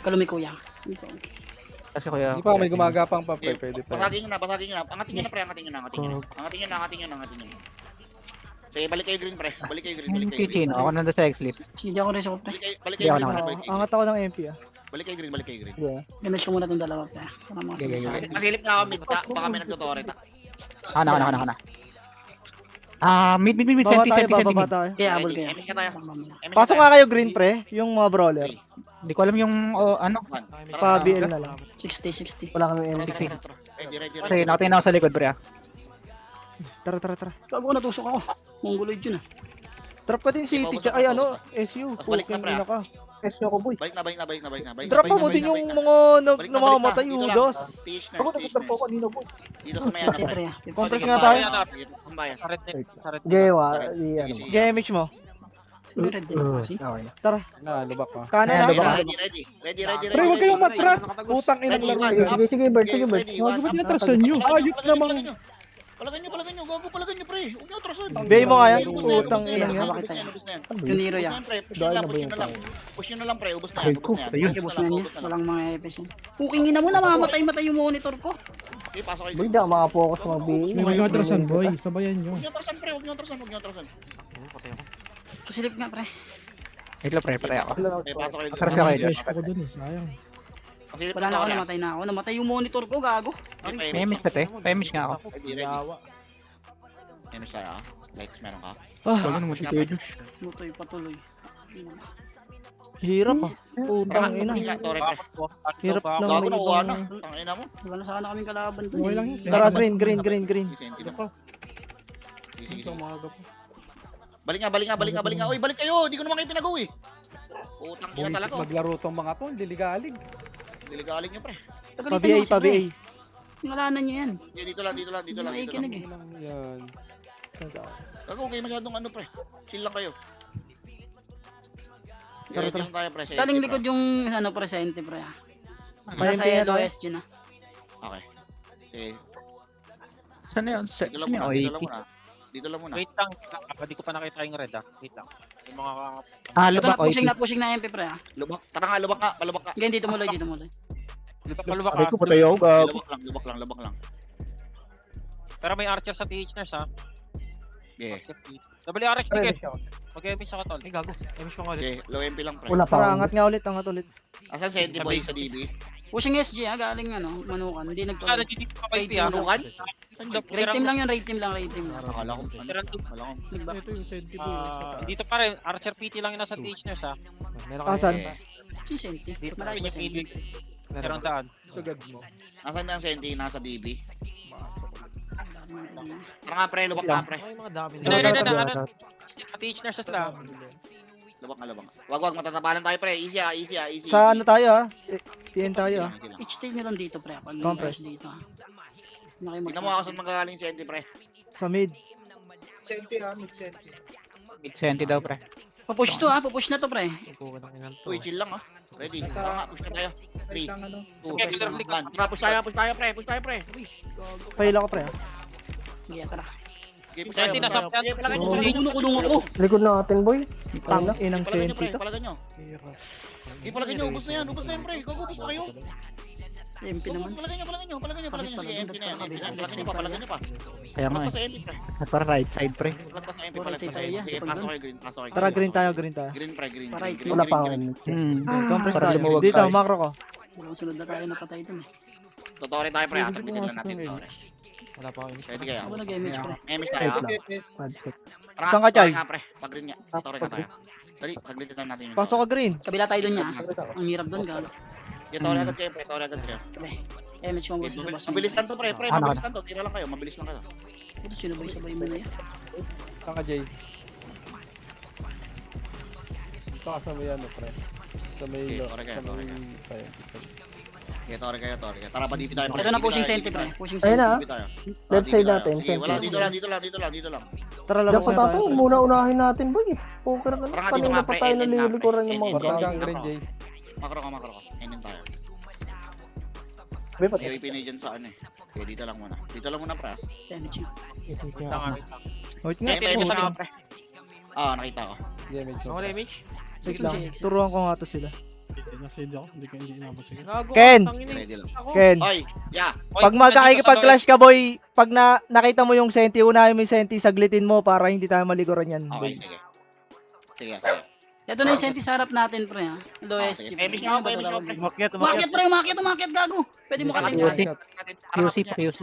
Kalumi kuya. Kasi kuya. Hindi pa may gumagapang pa, pre. Pwede pa. Basagin nyo na. Angatin nyo na, pre. Angatin nyo na. Sige, balik kayo green, pre. Balik kayo green. Kitchen. Ako nanda sa X-list. Hindi ako rin sa pre. Balik Hindi kayo ako green. Angat ako ng MP ah. Balik kayo green. Yeah. Damage ko muna itong dalawa pre. Para mga Okay. sinasabi. Nasilip na ako mid. Baka may nagtutore ta. Kana. Mid. Baba Senti. Kaya abol kaya. Emin ka tayo. Pasok nga kayo green pre, yung mga brawler. Hindi ko alam yung ano. Pa BL na lang. 60. Wala kami ML. Ready. Kasi nakatingin ako sa likod pre ah. Tara. Gago natusok ako. Mongoloid yun ah. Trap pa din si Paubos Teacher. na, Ay paubos ano, SU. Tapos balik na, Puking pre, ina ah. ka. Yes, ako boy. Balik na. Drop mo din yung mga namamatay yung ulos. Ako nag-drop ako kanina boy. Dito sa may ano, Okay, pre. pre. Compress nga tayo. Kumbayan. Sa red din. Sa red din. Gewa, Sige, ano. sige. Damage mo. May red din ako kasi. Okay na. Na, lubak ka. Kanan Ayan, na. diba? Ready. Pre, huwag kayong matras. Putang inang laro yan. Sige, Bert, sige, Bert. Huwag mo tinatrasan nyo. Ayop namang. Palagan nyo. Gago, palagan nyo, pre. Huwag nyo atrasan. Bay mo nga yan. Putang ina yan. Bakit tayo? Yung Nero yan. Push nyo na lang, pre. Ubus na Ay, yan. ko. Ubus na niya. Walang mga EPS yan. Puking ina mo na, mamamatay-matay yung monitor ko. Okay, pasok kayo. Boy, di ako makapokus mga BA. Huwag nyo atrasan, boy. Sabayan nyo. Huwag nyo atrasan. Pasilip nga, pre. Wait lang, pre, patay ako. Okay, pasok kayo. Atras ka kayo dyan. Pasilip Wala na ako, na namatay na ako. Namatay yung monitor ko, gago. May miss pa, te. May miss nga ako. Ready. Menos tayo, ah. Likes, meron ka. Wala naman si Kuya Josh. Mutoy patuloy. Hirap ah. Putang ina. Tore, pre. Hirap na Gago, may nakuha na. ibang... Tangina mo. Wala na sana kaming kalaban dun. Tara, green. Sige. Balik nga. Uy, balik kayo. Di ko naman kayo pinagaw eh. Putang ina talaga. Maglaro tong mga to. Diligalig. Diligaling nyo, pre. Pa-BA. Ngalanan nyo yan. Dito lang. May ikinig eh. Yan. Gago, kayo masyadong ano, pre. Chill lang kayo. Tara. Ready lang tayo, pre. sa Taling SG, likod pre. yung ano presente pre. Mayroon Nasa din yellow tayo. SG na. Okay. Okay. Saan na yun? Dito lang Saan yung OAP? muna. Dito lang muna. Wait lang. Hindi ko pa nakita yung red ah. Wait lang. Yung mga Ah, Ito lubak na pushing OAP. na pushing na MP pre ah. Lubak. Tara nga, lubak ka. Palubak ka. Again dito muloy. lubak Ay, ko patay ako, gago. Lubak lang. Pero may archer sa TH nurse ha. Okay. WRX Pre, ticket. Mag-miss ako tol. Gago. Emish mo ulit. Okay, low MP lang, pre. Wala pa. Tara, angat nga ulit. Asan si Andy Boy sa DB? Pushing SG ah galing ano manukan. Hindi Ah, nagtuloy. nagtitip pa kayo Raid piya. team lang. Raid team lang yun, raid team lang. Akala ko. Nagba. Dito pa rin. Archer PT lang yung nasa TH nurse ha. Meron Asan? Okay. Si Senti. Malaki ba Senti? Merong daan. Asan na si Andy? Nasa DB? Tara nga, pre. Lubak ka, pre. Ay, mga dami Ano, TH nurse sila. Lubak nga. Wag. Matatabalan tayo, pre. Easy. Sa ano tayo ah? TN tayo ah. Easy lang. Each tail nyo lang dito pre. Pag Compress. compress dito ah. Tignan mo ako saan magagaling si Andy, pre. Sa mid. Mid senti daw, pre. Papush to ah. Papush na to pre. Uy, chill lang, ah. Ready. Tara nga, push na tayo. 3, 2, Okay, extra flick. 1. Tara, push tayo, pre. Pail ako pre ah. Sige tara. Okay, push tayo. Senti nasa yan. Kulong ako. Likod natin, boy. Tang inang Palagan nyo, senti pre. to. Palagan nyo. Palagan nyo. Ubus na yan, pre. Gago, ubus na kayo. MP naman. Palagan nyo. Sige, MP na yan. Palagan nyo pa. Kaya nga Palagan eh. sa MP, pre. Para right side, pre. Palagan sa MP, Right side tayo yan. Sige, pasok kayo, green. Pasok kayo. Tara, green tayo. Green, pre. Green. Para Green. Wala pa ako. Compress Para tayo. lumuwag Dito, tayo. macro ko. Sunod na tayo napatay dun eh. Totoo rin tayo, pre. Sabitin lang natin. Totoo rin. Wala pa ako. Ready kayo. Ako nag-MH pre. MS tayo. Tara, Saan ka, Chay? nga, pre. Pag-green nga. Totoo rin ka tayo. Dali, pag-green natin yun. Pasok ka green. Kabila tayo dun niya. Ang hirap dun gago. Totoo rin agad kayo, pre. Totoo rin agad kayo. Sabi. MH mo gusto sa boss. Mabilis lang to, pre. Mabilis lang to. Tira lang kayo. Mabilis lang kayo. Ito sinabay-sabay mo na yan. Saan ka, Jay? Ito ka sa may ano, pre. Sa may Okay, lo. tore kayo, Sa tore may... Okay, tore kayo. Tara, pa DP tayo, pre. Ito na DP pushing tayo, senti DP pre. tayo. Pushing Ayun senti. na. DP tayo. Left DP side tayo. natin, Sige, wala. center. Dito lang. Tara, laro Dapat na ato, tayo. muna unahin natin, boy. Poker ka na. Tara nga, dito Kanina nga, pa pre. tayo End nga, nalilikuran pre. yung mga End. tao. Matanggang green, Jay. Makro ka. Endin tayo. Boy, pati. AOP na dyan sa ano eh. Okay, dito lang muna, pre. MH mo. Wait nga. May sa pre. Ah, nakita ko. Damage. Ako damage. Wait Ito, lang. JX. Turuan ko nga to sila. Gago. Ken! tangin eh. Ready lang. Ken. Oy, yeah. Pag magkakikipag-clash ka, boy, pag nakita mo yung senti, unahin mo yung senti, saglitin mo para hindi tayo malikuran yan. Okay, boy. sige. Ito na yung senti sa harap natin pre ha. Low SG. MH nga, pre. Umakyat. Umakyat gago. Pwede mo katin pre. QC, QC.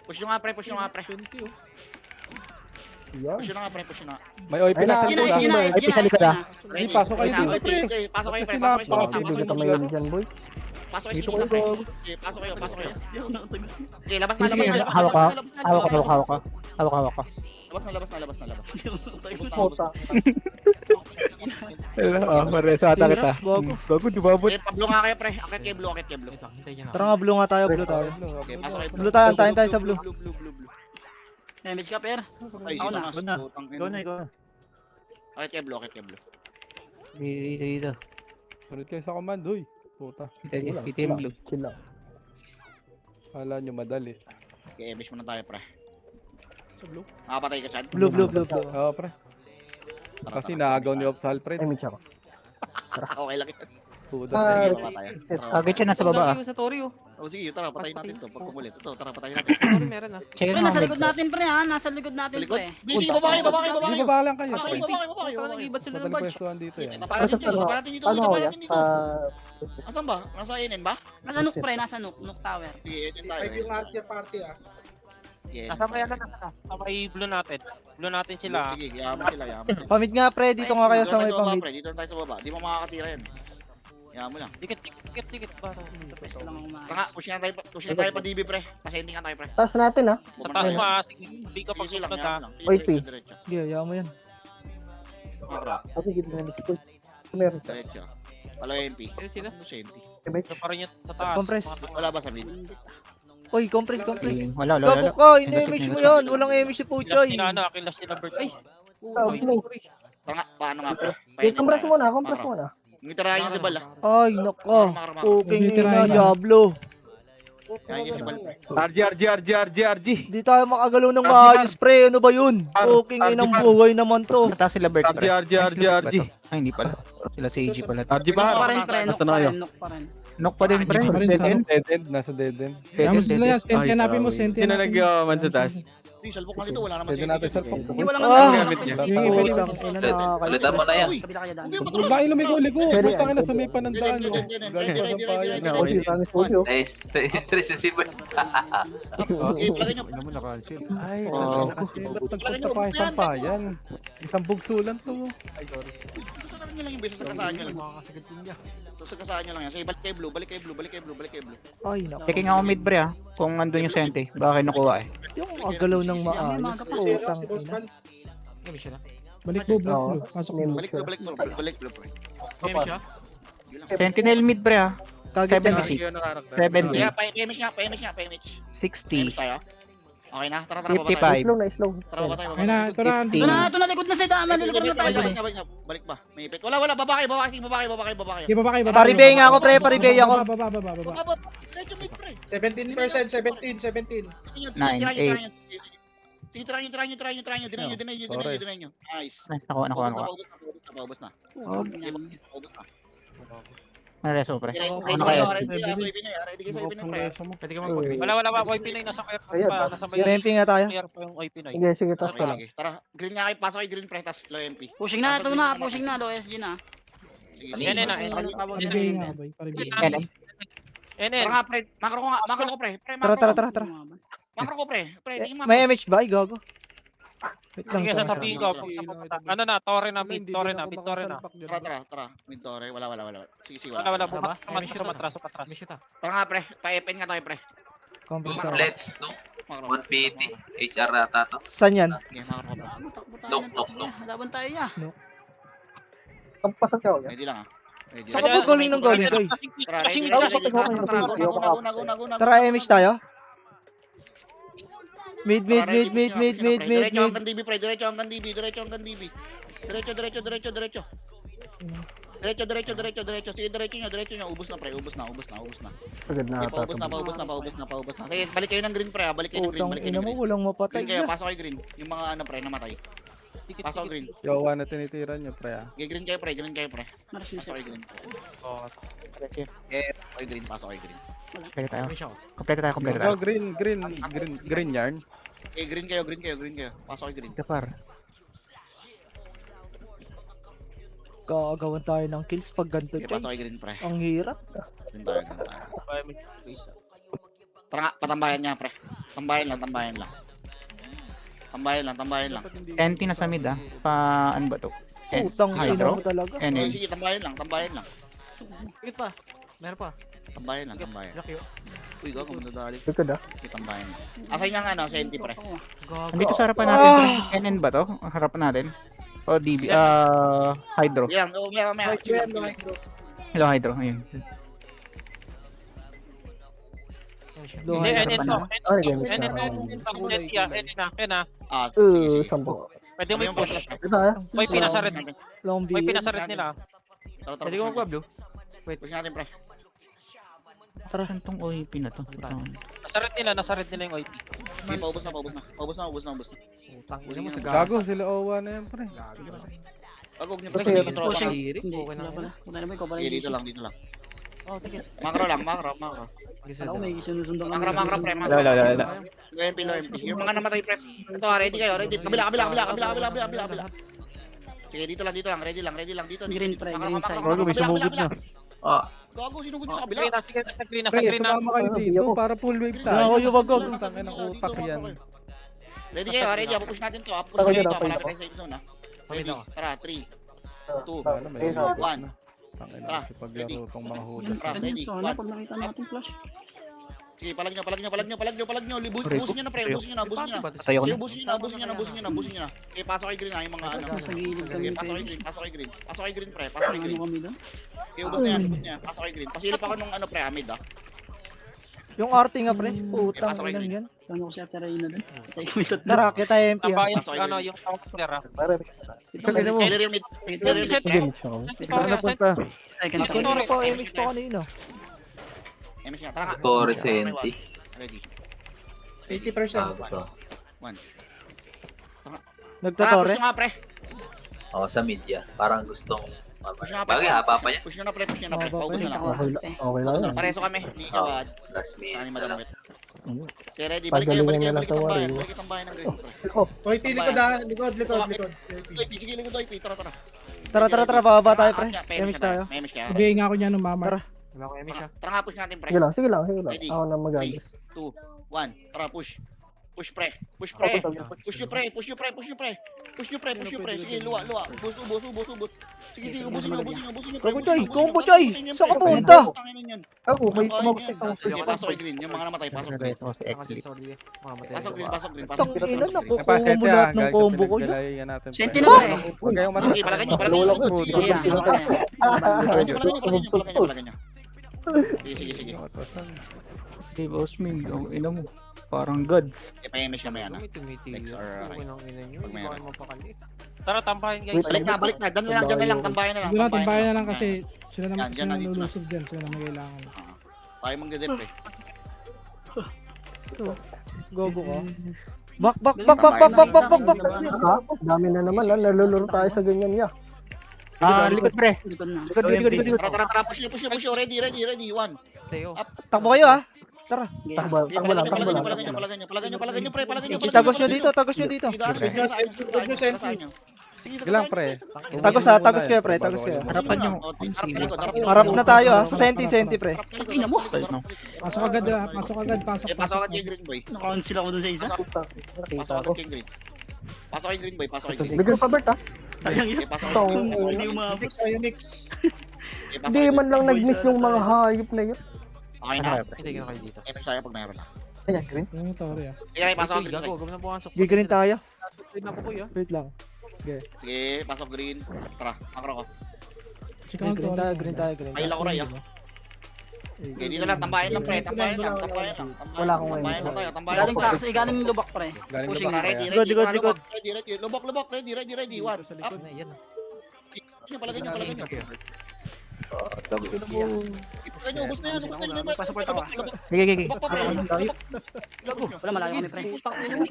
Push nyo nga, pre. Yan. Push nyo nga, pre. May OIP na sa SG na, likod. SG na, Ay, SG sa likod, na. Hindi, pasok kayo dito, pre. Pasok kayo, pre. Hindi ka may dyan, boy. Pasok Dito kayo. kayo, Pasok kayo. Yo, nakatagos na. Okay, labas Sige, na. hawak ka. Hawak ka. Labas Labas na. Puta. Pare, sa ata kita. Gago, di babot. Pre, Pablo nga kayo, pre. Akit kay Blue. Tara nga, blue nga tayo, blue tayo. Okay, pasok kayo. Blue tayo, antayin tayo sa blue. Blue. Damage ka, per. Ay, Ako na. Ikaw na. Akit kay Blue. Dito. Sunod kayo sa command, huy. Puta. Kita yung blue. Chill lang. Kala nyo madali. Okay, emish muna tayo, pre. Sa blue. Nakapatay ka, Chad? Blue. Oo, pre. Kasi naagaw ni Ops Alfred. Image ako. Okay lang yan. Puta. Ah, Sige, baba tayo. yes. Agad siya nasa baba. Sa Tori, oh. Oh, sige, tara, patayin natin to. Pag kumulit. Ito, tara, patayin natin. Tori meron, ah. Check Pre, mo. nasa likod natin, pre, ha? Nasa likod natin, pre. Hindi, baba kayo. Di ba lang kayo? Ay, pre? Tara, nag-ibat sila ng Madaling badge. pwestuhan dito yan. Tapa natin dito, tapa natin dito. Ano Tapa ako yan? natin dito. Sa... Asan ba? Nasa INN ba? Nasa Nook, pre, nasa Nook Tower. Sige, INN tayo. party Sige, Nasa may ano na, nasa may blue natin. Blue natin sila. Sige, yaman sila. Pamit nga, pre. Dito nga kayo sa may pamit. Dito tayo sa baba. Di mo makakatira yan. Yaman mo lang. Dikit. Para. Pwesto lang ako Tara, push na tayo pa DB, pre. Pasending nga tayo, pre. Taas natin ha. Sa taas mo ah. Sige, hindi ka Easy lang, pagsunod yaman ah. lang. Oy, P. Diretso. Sige, yaman mo yan. Tara, Kasi gilid na nito. Meron siya. diretso. Palo MP. Ayun sila. Senti. Image. Ito pa rin yan sa taas. Compress. Wala ba sa mid? Uy, compress. Wala. Gago ka, in-image mo yan. Walang image si Puchoy. Kilas sila bird. Ay, Ah, blue. Tara nga, paano nga, pre? Okay, compress muna, compress muna. Ngitirahin niyo si Bal, ah. Ay, nako. Puking ina, Diablo. Kaya niyo si Bal, pre. RG. Di tayo makagalaw ng maayos, pre. Ano ba yun? Puking inang buhay naman to. Sa taas sila Bert. pre. RG. Ay, hindi pala. Sila si AG pala. RG Nook ba? pa rin, pre. Nook pa rin. Nook pa rin. Knock pa din, pre. Dead end. Nasa dead end. Senti, hanapin mo, Senti. Sino nag-man sa taas? Uy, salpok nga dito, wala naman Pwede natin sa pop. Hindi, walang Ah, gamit niya. putang ina, nakakalis. Ulitan mo na yan. Kabila kayo daan. Huwag lang lumigo-ligo. Pwede Putang yan. ina, sumipa ng daan. Ready, ready, Galing ready, pa ready, sa payan. ready, Oy, Ranis Studio. Stress si Siba. Okay, palagay niyo. Ay, Oh. kasi ba't nagpunta pa isang payan? Isang bugso lang to. Ay, sorry. Sasabihin niyo lang yung beses, sagasaan niyo lang. Sagasaan niyo lang yan. Sige, balik kay Blue. Ay, nako. Checking ako mid, pre, ah. Kung andun yung Sente. Baka kayo nakuha, eh. Yung magalaw ng maayos. Putang ina. Balik mo, Blue. Pasok mo. Balik Blue, pre. Sentinel mid, pre, ah. Kagit na. 76. Kaya, 70. pa-image. 60. Tayo. Okay na, tara, baba tayo. 55. Slow na, slow. Tara, baba tayo, baba Ayun na, tayo. ito na. 50. Ito na, likod na sa daan. Malilipad na tayo, pre. Balik ba? May ipit. Wala, baba kayo. Iba ba kayo? Paribay nga ako, pre. Paribay ako. Baba. Diretso mid, pre. 17%, 17. 9, 8. Sige, try nyo. Deny nyo. Nice. Nice, nakuha. Paubos na. Oh, Paubos na. Nareso, pre. Ready Ano kaya? kayo sa Pinoy, pre. Pwede ka mag-pag-read. Wala Oy Pinoy nasa clear Ayan, pa. Nasa may Ramping nga tayo. clear pa yung Oy Pinoy. Sige, taas ka lang. Sige, tara. Green nga kayo. Pasok kayo green, pre. Tas low MP. Pushing na, ito na. Pushing na. Low SG na. Sige, Yan, yan, Ano yan. tawag Yan, na yan. yun? Yan, eh. Tara nga, pre. Macro ko, pre. Pre, Tara. Macro ko, pre. Pre, tingin macro. May image ba? Ay, gago. Wait lang. Sige, to. sasabihin ko. Pag sa papunta. Ano na, Torre na, mid Torre na. Tara. Mid-tore. Wala. Sige, Wala. Baba. Sumatras. Tara nga, pre. Pa-EPN nga tayo, pre. Compress ako. Let's do. Macro. 180. HR ata to. Saan yan? Sige, macro ko, pre. Takbo tayo Knock, ng knock, taas niya. Laban tayo ya. Pasok ka ulit. Ready lang, ah. Ready Saka lang. po galing ng galing to, eh. Tara, ready. Ako, Tara, image tayo. Mid. Diretso hanggang DB, pre. Diretso hanggang DB. Diretso. Sige, diretso nyo. Ubus na, pre. Ubus na. Agad na. Paubos na. Sige, balik kayo ng green, pre. Balik kayo ng green. Putang ina mo, walang mapatay Green kayo, na. pasok kayo green. Yung mga ano, pre, namatay. Pasok green. Yawa na tinitira nyo, pre. Okay, green kayo, pre. Maras Pasok kayo green. Oh, Pasok kayo green. Kompleto tayo. Kompleto tayo. Oh, green yarn. Okay, green kayo. Pasok kayo green. Kapar. Gagawan tayo ng kills pag ganito, Okay, Chay. pasok kayo green, pre. Ang hirap. Green tayo. Tara nga, patambayan niya, pre. Tambayan lang. Sente na sa mid, ah. Ano ba to? Putang ina Hydro? mo talaga. NA. Sige, tambayan lang. Higit pa. Meron pa. Tambayan. Lucky, oh. Uy, gago, madadali. Likod ah. Tambayan. Asan yung ano, senti pre? Andito sa harapan natin, pre. NN ba to? Ang harapan natin? O DB, Hydro. Yan, may Hello, Hydro. Ayun. Hindi, NN to. Ay, gamit NN na. NN na. Ah, sige, sige. Sampo. Pwede mo Yung i-push. flash. Ito ah. May pinasarit. Long May view. pinasarit nila. Tara, Pwede ko magpa-blue. Push natin pre. Saan tong OEP na to? Nasarit nila yung OIP. Sige, paubos na. Ubos na. Utang ina mo sa Gago, sila OWA na yan, pre. Wag huwag niyo pre, Kasi- hindi control Pushing. lang. Hindi, wala pala. Wala naman, ikaw pala Sige, yung dito GC. lang, dito lang. Oh, tingin. Makro lang. Alam ko may sinusundan ka. Makro pre. Wala. Low MP. Yung mga namatay pre. Ito, ready kayo, ready. Kabila. Sige, dito lang. Ready lang. Dito. Green pre, green side. Gago, may sumugod na. Oh, Gago, sinugod sa kabila. Green na, sige, sa green na, Pre, sa green na. sumama kayo dito para full wave tayo. Ako yung wag. Tangin ng utak yan. Ready kayo, ready. Push natin to. Push Ako natin dyan, to. ako Malapit dyan. tayo sa zone, ha. Ready. Tara, 3, 2, Ano, may sumugod 1. na. Tangin Tara, na, si paglaro tong mga hudas. Ganyan, ganyan, so ano, pag nakita natin flash. Sige, palag nyo. Ubusin nyo na pre, ubusin nyo na. Tayo ko Sige, na. ubusin nyo na. Okay, pasok kay green ha, yung mga ano. Nasa gilid kami Okay, Felix. pasok kay green. Pasok kay green pre, Ano kami doon? Okay, ubos na yan. Pasok kay green. Pasilip ako nung ano pre, amid ha. Yung RT nga, pre. Putang Pasok kay ilan green. yan. Saan ako si Ate Reyna doon? Patay kami tatlo. Tara, kita MP. Tambayan, Pasok, ano, yung sound clear ah. Pare. Kailan mo? Clear yung mid. Clear yung mid pre. Gamit siya ako. Saan na punta? Second Ako shot. na pa, MX pa kanina. MS niya, tara nga. Torres senti. Ready. 80%. Bago to. Tara, Nagtatore. push nyo nga pre. Oh, sa media. Parang gustong Push nyo nga pre. Bagay, haba pa niya. Push nyo na pre. Paubos na lang. Okay lang yan. Pareso kami. Hindi ka Oh, bad. last minute Ani na madam lang. wet. Okay, ready. Balik kayo Pagalingan ang nila sa bayan. wari. Balik ang bayan ng green pre. Hoy, pili ko da. Likod. Sige, likod tayo. Tara, bababa tayo, pre. MX tayo. Memes kaya. Ibigay nga ako niya ng mama. Tara. Wala ko emi siya. Tara nga, push natin pre. Sige lang. Ready. Ako na mag-agis. 2, 1. Tara, push. Push pre. Push nyo pre. Sige, luwa. Ubos. Sige, ubusin nyo. Combo Joy! Saan ka punta? Ako, may tumagos sa isang Sige, pasok kay green. Yung mga namatay, pasok green. Pasok green. Tang ina, nakukuha mo lahat ng combo ko yun. Galayan natin, pre. Senti na pre. Huwag kayong Sige, palagan nyo. Lola ko. Sige. Hey, boss Ming, ang ina mo. Parang gods. Pa-MS na may ano. Tumitigil. Lex or Ang inang ina nyo. Pag Hindi meron. ko mapakali. Tara, tambahin guys. Balik na. Dyan na lang. Tambayan na lang. Hindi na, tambayan na lang kasi sila Yan, naman dyan sila na, dito na. nalulusog dyan. Sila naman kailangan. Tayo magdedep eh. Gogo ka. Back. Ha? Dami na naman ha. Naluluro tayo sa ganyan ya. Likod, pre. Likod na. Likod. Tara. Push nyo. Ready. 1. Tayo. Takbo kayo, ha. Takbo lang. Palagan nyo, pre. Tagos nyo dito. Sige lang, pre. Tagos kayo, pre. Harapan nyo. Harap na tayo, ha. Sa senti, pre. Ina mo. Pasok agad ah. Pasok. Pasok ka kay green boy. Naka-cancel ako dun sa isa. Nakita Pasok ko. ka kay green. Pasok kay green boy. Bigyan pa Bert ha. Sayang yun. Pasok Tong. Hindi umabot. Hindi man lang nag-miss yung mga hayop na yun. Okay na. Hindi ko na kayo dito. MS tayo pag mayroon na. Ayan, green. Yung sorry ah. Sige, pasok ka green Gago, boy. huwag na pumasok. Gigreen tayo. Wait na po kuya. Wait lang. Sige, pasok green. Tara, makro ko. Chikaw ang sorry. Green tayo. Ay, lang ko ray ah. Okay, dito lang. Tambayan lang, pre. Tambayan lang. Wala akong Tambayan lang tayo. Tambayan Galing lang. taas, galing lubak pre. Galing Pushing lubak, na. Ready. Likod. Lubok. Ready. 1. Up. Yan. Palagan nyo. Yeah. Ubus na yan. Pasok pa ito ah. Sige. Wala, malayo kami pre. Okay na.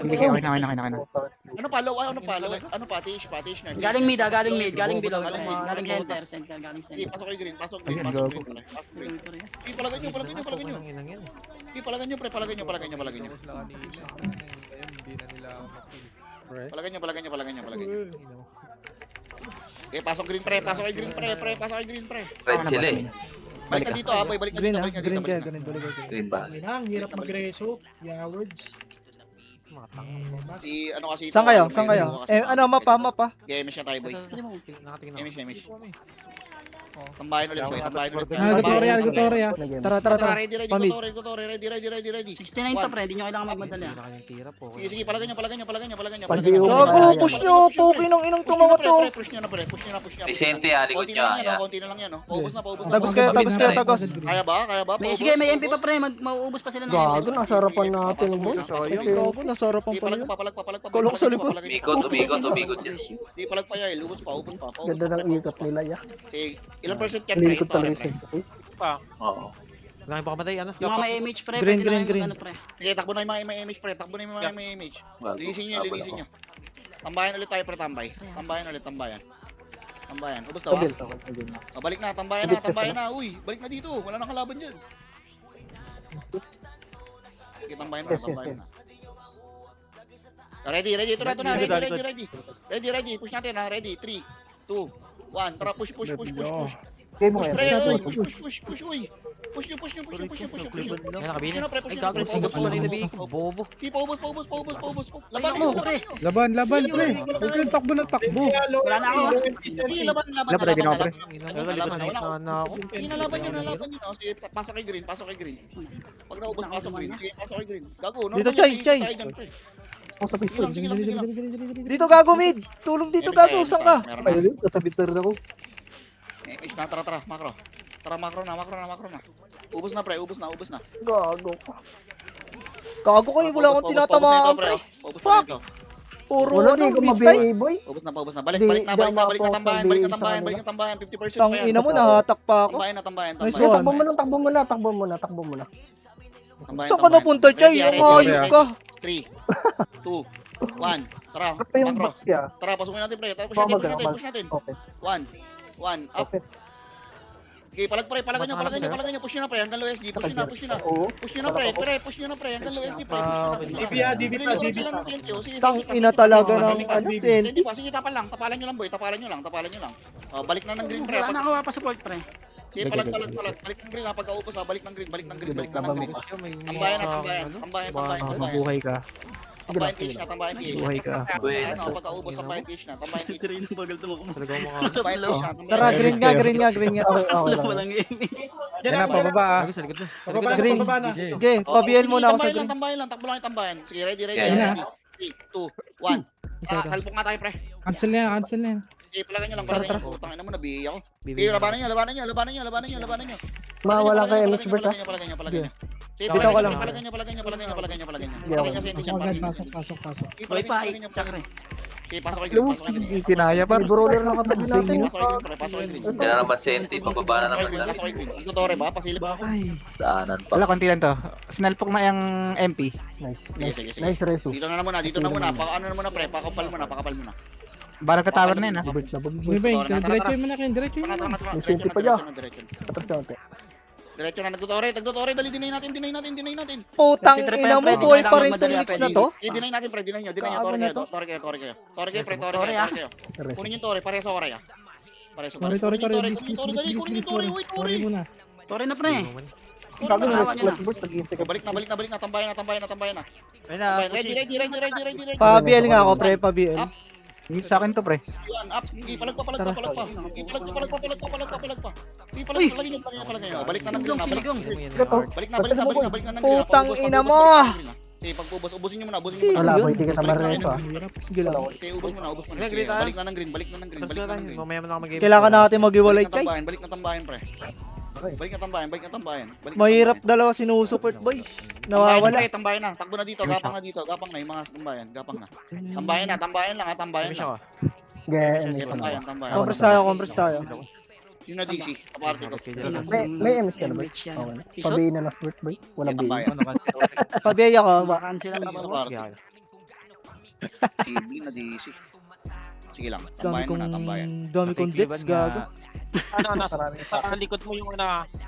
Ano pa? Tish na. Galing mid, galing below. Galing center, galing Sige, center. pasok kay green. Ayun, gago. Sige, palagan nyo. Ang inang yan. Sige, palagan nyo, pre. Palagan nyo. Hindi na nila makil. Pre. Palagan nyo. Okay, pasok green, pre. Pasok kay green, pre. Red sila eh. Balik ka dito, boy. Balik ka Green, dito. ha. Balik ka Green dito. kayo. Green ba? Ang hirap magreso. Yawards. Si, ano kasi ito, Saan kayo? may Mapa. Okay, MS na tayo, boy. Nakatingin ako. MS. Tambayan ulit boy, tambayan ulit. Nagutore ah. Tara, tara, tara. Ready, ready, Pamid. ready. 69 to pre, hindi nyo kailangan magmadali. Sige, sige, palagan nyo. Gago, push nyo. Puki ng inang tumango to. Push nyo na pre. Vicente, likod nyo. Konti na lang yan. Paubos na. Tagos kayo, tagos. Kaya ba? Sige, may MP pa pre, mauubos pa sila ng Gago, MP. nasa harapan natin. boy. Gago, nasarapan pa yun. Palag. Kulong sa likod. Umikot yan. Di palag pa yan, ubos pa. Ganda ng ikot nila, ya. Sige, ilang percent yan pre? Lilikot talaga yung Ito, pre. Oo. Laki pa kamatay, ano? Yung mga may image pre, Green, pwede na green. yung ano pre. Sige, takbo na yung mga image pre. Linisin nyo. Tambayan ulit tayo pre, tambay. Tambayan. Ubos na ba? Sabil, sabil. Balik na, tambayan na. Uy, balik na dito. Wala nang kalaban dyan. Sige, tambayan Yes. na. Ready. Ito na. Ready. Push natin ha. Ready. 3, 2, 1. Tara, push. Game mo Push, kaya. pre, uy. Push nyo. Yan, nakabinin. Push Ay, nyo, gago, pre. sigot mo na yung nabi. Bobo. Di, paubos. Laban mo pre. Laban pre. Huwag kayong takbo na takbo. Wala na ako ah. Laban. Ready na ako, pre. Na ako. Nalaban nyo. Sige, pasok kay green. Pag naubos, pasok green. Sige, pasok kay green. Gago, no? Dito, Chay. Ako sa pistol. Sige lang. Dito gago mid. Tulong dito gago. Saan ka? Ayun, nasa bitter na ako. Tara, macro. Tara, macro na. Ubos na, pre. Gago. Gago kayo. Wala akong tinatamaan pre. Fuck. Puro Wala ano, din ko mistake. mabi, boy. Ubos na. Balik na tambayan. 50% Tang ina mo, nahatak pa ako. Tambayan. Nice Sige, one. takbo muna. Saan ka napunta, Chay? Ang hayop ka. 3, 2, 1. Tara, Ba't pa yung macro. box niya? Tara, pasukin natin, pre. Tara, push natin. Okay. 1, up. Okay. Okay, palagan nyo. Push nyo na, pre. Hanggang low SG. Push nyo na. Oo. Push nyo na, pre. Hanggang low SG, pre. Tang ina talaga ng ano, Senti. Sige, tapalan nyo lang, boy. Tapalan nyo lang. Balik na ng green, pre. Wala na ako pa support pre. Sige, palag. Balik ng green, ha. Pagka-upos, ha. Balik ng green. Tambayan. Mabuhay ka. Tambayan cage na. Buhay ka. Ano, pagka-ubos, tambayan cage na. Tiri ng bagal tumakbo. Talaga mo ka. Nakaslow. Tara, green nga. Nakaslow walang image. Yan na, pababa ah. Lagi sa likod na. Green. Sige, pabiel muna ako sa green. Tambayan lang. Takbo lang yung tambayan. Sige, ready. Yan na. 3, 2, 1. Salpok nga tayo, pre. Cancel na yan. Sige, palagan nyo lang. Tangin na mo, nabihi ako. Sige, Bibigyan. labanan nyo. Mawala kayo, Mr. Bert, ha? Palagan nyo. Sige, Dito ka lang. palagan nyo. Palagan nyo, senti Pasok nyo. agad, pasok. Boy pa, sakre. Sige, pasok kay green. Sinaya pa. May brawler na katabi natin. Pasok kay green. Kaya naman senti, pababa na naman na. Pasok kay green. Ang totore ba? Pasilip ba ako? Daanan pa. Wala, konti lang to. Sinalpok na yung MP. Sige. Nice reso. Dito na muna. Ano na muna, pre. Pakapal muna. Barang ka tower na yun, ha? Diretso mo na kayo, diretso mo na. May safety pa dyan. Diretso. Diretso na, nagdotore, dali, deny natin. Putang ina mo, buhay pa rin tong mix na to. Deny natin, pre, deny nyo, Gago na to. Tore kayo. Kunin yung tore, pareho sa oray, ah. Tore, bilis, Tore muna. Tore na pre. Gago na Awa nyo na. Mr. Bert, nag-iintay ka. Balik na, tambayan na. Ayun na, Ready. Pabiel nga ako, pre, pabiel. Sa akin to, pre. Up. Palag pa. Palag pa. Uy! Palagay nyo. Balik na ng green, ha. Balik na. Putang ina mo. Sige, pag-ubos, ubusin nyo muna. Wala, boy, di ka tamar reso, ha? Sige lang. Okay, ubos mo na. Green, Sige, tayo. balik na ng green. Tapos na tayo. Mamaya mo na ako mag-game. Kailangan natin mag-iwalay, Chay. Balik na tambayan, pre. Balik na tambayan. Mahirap dalawa sinusupport, boy. Nawawala. Tambayan na. Takbo na dito. Gapang na yung mga tambayan. Gapang na. Tambayan lang, ha. Tambayan Siya lang. ka. Sige, Tambayan. Compress tayo. Yung na DC. Kaparte ko. may MS ka na, boy? Image yan. Okay. Pisot? Pabihin na ng Bert, boy. Walang bihin. Tambayan. Pabiel ako. Cancel ang babawas. TV na DC. Sige lang. Dami Tambayan. kong dits, gago. Sa likod mo yung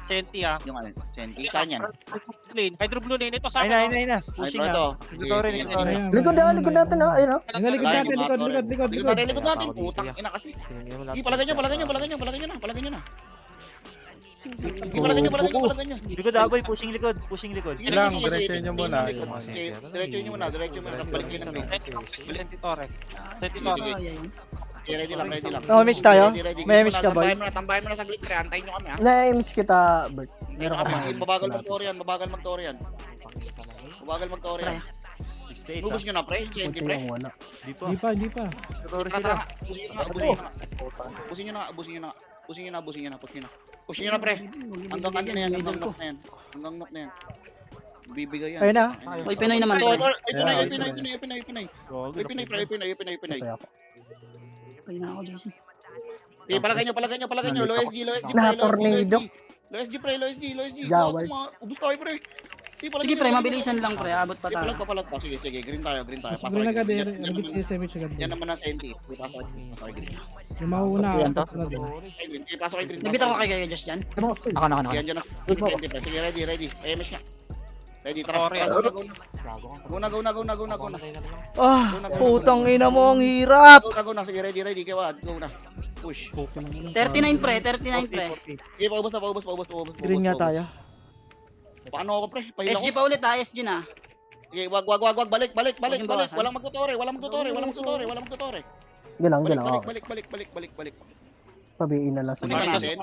senti ah. Yung ano, senti. Saan yan? Hydro blue lane. Ito sa Ayun akin. na. Pushing na. Nagtutore. Likod natin, ha? Ayun, ha? Likod natin. Likod natin. Putang ina kasi. Sige, palagay nyo na. Palagay nyo. Likod agoy, pushing likod. Lang, diretso nyo muna. Diretso nyo muna. Balik nyo ng green. Senti Torre. Ay, ayun. Ready lang, ready lang. Oh, match tayo? Ready, ready. May match ka, boy? Tambayan mo na saglit, pre. Antayin nyo kami, ha? Na-image kita, Bert. Meron kami. Mabagal mag-tori yan, mabagal mag-tori yan. Mabagal mag-tori yan. Ubus nyo na, pre. Senti, pre. Wala. Di pa. Tara, Busin nyo na, busin nyo na. Push nyo na, pre. Hanggang ano na yan, hanggang knock na yan. Hanggang knock na yan. Bibigay yan. Ayun na. Uy, Pinoy naman. Ay, Pre. Pinay. Uy, na ako, Jason. Eh, palagay nyo. Low SG. Na-tornado. Low SG, pre. Jawad. Ubus tayo, pre. Sige, pre, mabilisan lang, pre. Abot pa tayo. Palag pa. Sige. Green tayo. Green agad eh. Yan naman ang senti. Pasok kay green. Yung mauuna Okay, yan to. Pasok kay green. Nabitaw ka kay Just dyan. Ako. Yan dyan na. Senti, pre. Sige, ready. MS nga. Ready, tara. Sorry, Go na. Ah, putang ina mo, ang hirap. Go na. Sige, ready. Kaya go na. Push. 39, pre. Sige, paubos. Green nga tayo. Paano ako, pre? Pahila SG ko. pa ulit, ha? SG na. Sige, wag. Balik. Huwag yung bawasan. Walang magtutore. Gilang. Balik. Pabiin na lang sa Kasi natin.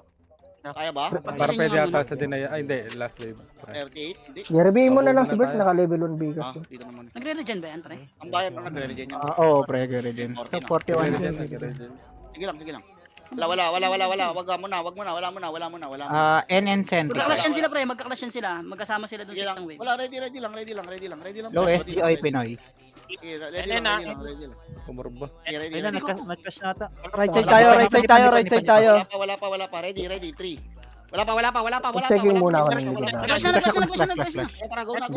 Kaya ba? Para pwede yata sa dinaya. Ay, hindi. Last wave. 38? Hindi. Reviewin mo na lang si Bert, naka-level 1 bigas. Ah, dito naman. Nagre-regen ba yan, pre? Ang bayan mo nagre-regen yan. Oo, pre, din. 41. Sige lang. Wala. Wag muna. NN Senti. Magka-clash yan sila, pre. Magkasama sila dun Sige sa lang. isang wave. Wala, ready lang. Low SGI Pinoy. Sige, ready lang. Kumurba. Ready. Nag-cash nata. Right side tayo. Wala pa. Ready. 3. Wala pa. Checking muna ako ng Clash na. Tara, go na.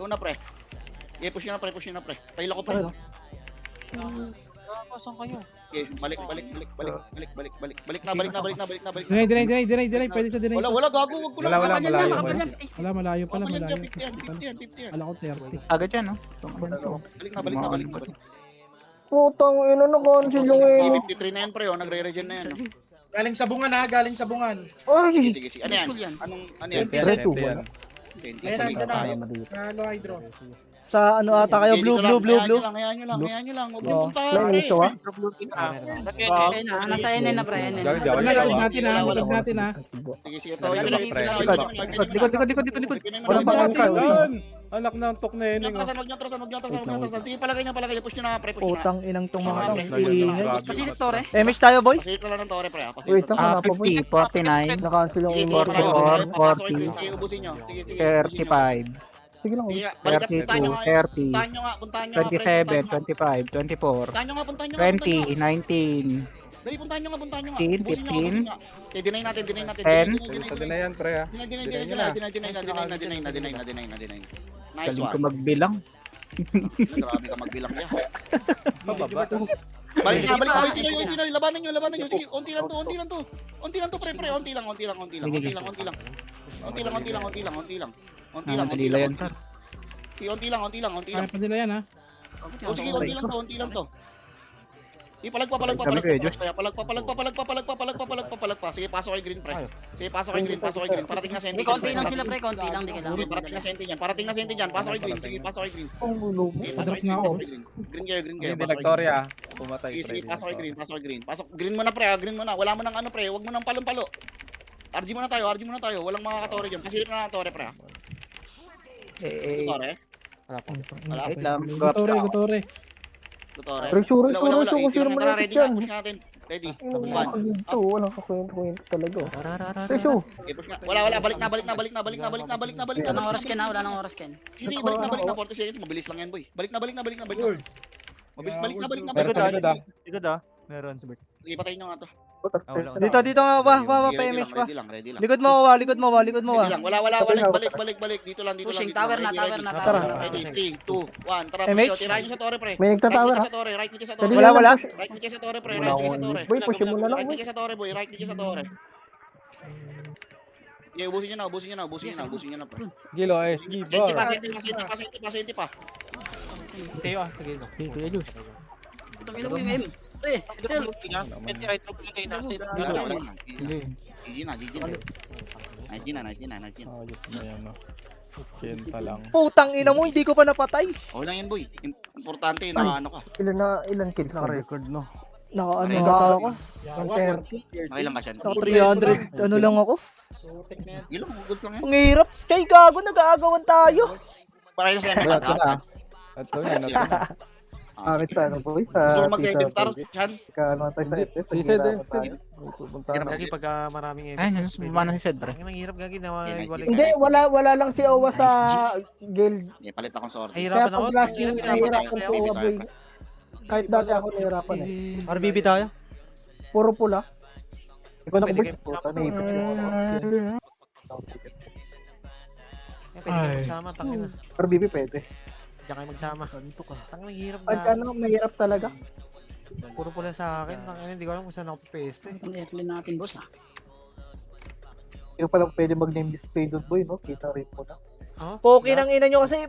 Go na, pre. Push nyo na, pre. Pahila ko, pre. Saan kayo? Okay, balik na. Dinay. Pwede siya dinay. Wala, gago. Wag ko lang. Wala, malayo. Malayo. Malayo pala. 50 yan. Wala ko 30. Agad yan, no? Balik na. Putang ina na cancel yung 53 na yan, pre. Nagre-regen na yan. Galing sa bungan. Ay! Sige. Ano yan? Cool yan. Ano yan? Reto, yan. Halo hydro. Sa ano ata kayo, blue. Hayaan nyo lang. Huwag yung punta, pre. Ito ah. Okay na. Nasa NN na, pre. NN. Huwag natin ha. Sige. Likod. Wala pa nga kayo. Anak na ang tok na yun. Huwag nyo. Sige, palagay nyo. Push nyo na, pre. Putang inang tong mga Sige, tong. pre. Ingay. Pasilip, Tore. MH tayo, boy. Pasilip na lang ng tore, pre. Wait, wala pa boy. 50, 49, Na-cancel yung Sige, 44, 40, Sige, ubusin nyo. Sige. 35, Sige lang. Sige, balikan. Puntahan nyo 32, nga. 30, Puntahan nyo nga, pre. 27, 25, 24, Puntahan nyo nga. 20, 19, Dali, puntahan nyo nga. 16, Ubusin nyo, 15, Okay, deny natin. 10. Sa dinayan, pre ha. Deny. Nice galing ko one. magbilang. Grabe ka magbilang niya. Pababa. Balik na. Labanan nyo. Sige, unti lang to, pre. Unti lang. Dalila yan, par. Sige, unti lang. Kaya pa nila yan ha. Sige, unti lang to. Palag pa. Kami kayo, Josh. Palag pa. Sige, pasok kay green, pre. Pasok kay green. Parating na senti. Konti lang sila, pre. Konti lang. Di kailangan. Parating na senti dyan. Pasok kay green. Sige, pasok kay green. Ang gulo. Green kayo. Hindi nagtorya. Pumatay, pre. Sige, pasok kay green. Green mo na, pre. Green mo na. Wala mo nang ano, pre. Huwag mo nang palong-palo. RG mo na tayo. Walang makakatore dyan. Pasilip na ng tore, pre. Tore? Wait lang. Gutore. Pre, sure Wala. kung sino mo Tara, natin ready dyan. na. Push natin. Ready. Walang kakwento talaga. Presyo. Wala. Balik na. Wala nang oras, Ken, ha? Wala nang oras, Ken. Hindi, balik na. 40 seconds. Mabilis lang yan, boy. Balik na. Pero sa likod ah. Ikot ah. Meron. Sige, patayin nyo nga to. Dito nga, wah, pa MH pa. Ready lang. Likod mo, Ready lang. Wala. Balik. Dito lang. Pushing, tower na. Tara. Ready, 3, 2, 1. Tara, MH? push. Tirahin nyo sa tore, pre. May nagtatower ha. Right click sa Dali tore. lang, Wala. Right click sa tore, pre. Wala Right click sa akong- tore. Boy, pushin mo na lang, Right boy. click sa tore, boy. Right click sa tore. Okay, ubusin nyo na, pre. Gilo, SG, Senti pa. Tayo ah. Sige. Kuya Josh. Putang ina mo yung M. Pre, tell. Right to play na. Hindi. GG na. Nice na. Ayos na yan, no. Kenta lang. Putang ina mo, hindi ko pa napatay. Okay lang yan, boy. Importante, ano ka. Ilan kills na? Naka-record, no? Ano Ay, ba ako? 130. Nakailang ka siya. Naka 300, ano lang ako? Ilang, hugot lang yan. Ang hirap. Kay gago, nag-aagawan tayo. Pakailan siya Wala, ito na. na. Ito na, ito na. Bakit sa ano boy? Gusto Sa mo mag-second star, Chan? Ano tayo sa FS? Si Sed, si Sed. Pupunta na. Gagi pagka maraming Ay, sumama na si Sed, pre. Ang hirap gagi na Hindi, wala. Hindi, wala lang si Owa sa guild. Hindi, palit akong sorry. Ay, Kaya hirapan pag ako. last year, nahihirapan si Owa boy. Kahit dati ako nahihirapan eh. RBB tayo. Puro pula. Ikaw na ko boy. Pwede kayo Puta, naipit ko ako. Pwede kayo magsama, tangin na. RBB pwede. Diyan kayo magsama. Tangin, hirap Pag na. ano, mahirap talaga. Puro pula sa akin. Tangin, hindi ko alam kung saan ako pesto. Ang airline natin, boss, ha? Ikaw pala pwede mag-name display doon boy, no? Kita rin mo na. Oh, Poki ng ina nyo kasi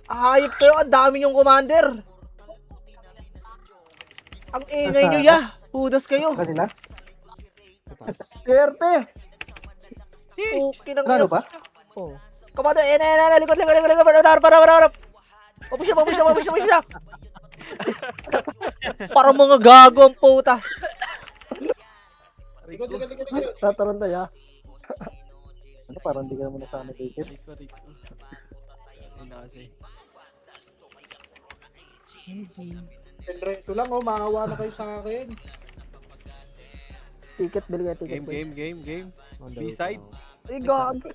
hayop kayo, ang dami yung commander. Ang ingay nyo ya. Hudas kayo. Kanila? Swerte! Poki ng Gano ba? Oh. Commander, likod. Para. Mapush na. Parang mga gago ang puta. Tataranta ya. Ano, parang di ka naman nasama dito. Ito lang, oh, maawa na kayo sa akin. Ticket, bili ka ticket. Game. B-side. Ay, gagi.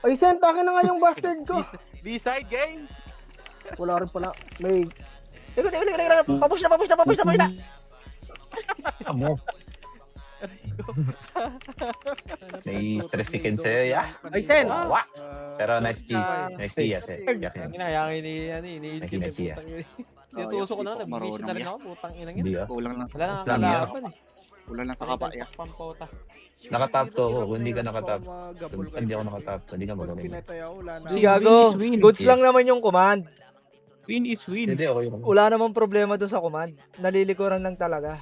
Ay, sent, akin na nga yung bastard ko. B-side game. Wala rin pala. May... Likod. Papush na. Amo. Nai-stress si Ken sa'yo, ya. Ay, sent! Wa! Pero nice cheese. Nice cheese, eh. Tangin na, kaya ini-ilkin Nakina siya. Tinutusok ko na, nag-miss na rin ako. Putang ina Hindi, niya. ah. Kulang lang. Wala na Islam yan. kalaban eh. Kulang lang kakapaya. Pampota. Nakatap to ako. Kung hindi ka nakatap, hindi ako nakatap. Hindi ka Pag magaling. pinatay ako, wala na. Si gago. Win is win. Goods lang Yes. naman yung command. Win is win. Hindi, okay lang. Wala namang problema doon sa command. Nalilikuran lang talaga.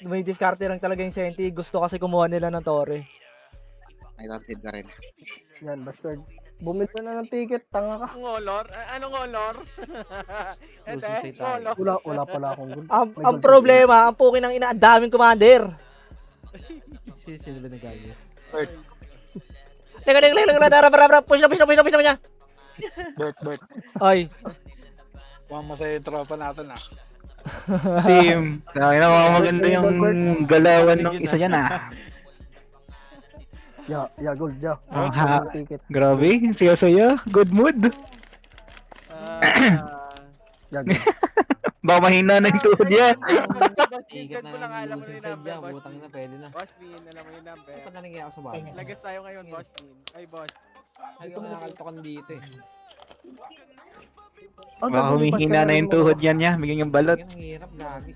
May diskarte lang talaga yung Senti. Gusto kasi kumuha nila ng Torre. May tatid ka rin. Yan, bastard. Bumili ka na ng ticket, tanga ka. Ngolor? Anong ngolor? Lucy say tayo. Wala pala akong good. Ang problema, ang pukin ng ina, ang daming commander. Sino ba nagagawa? Teka, tara, push na niya. Bert. Ay, Masaya yung tropa natin, ah. Sim. Maganda yung galawan ng isa yan, ah. Ya, gold, ya. Ha. Ticket. Grabe, saya. Good mood. Ya, gold. Baka mahina na yung tuhod niya. Ticket ko lang alam mo Lucy yung side number, yan. boss. Butang na, pwede na. Boss Bean, alam mo yung number. Ba't nalingi ako sa bahay? Lagas tayo ngayon, Boss Bean. Ay, boss. Ay, ko nakakaltokan dito eh. Baka humihina na yung tuhod yan niya. Bigyan yung balot. Ang hirap, gagi.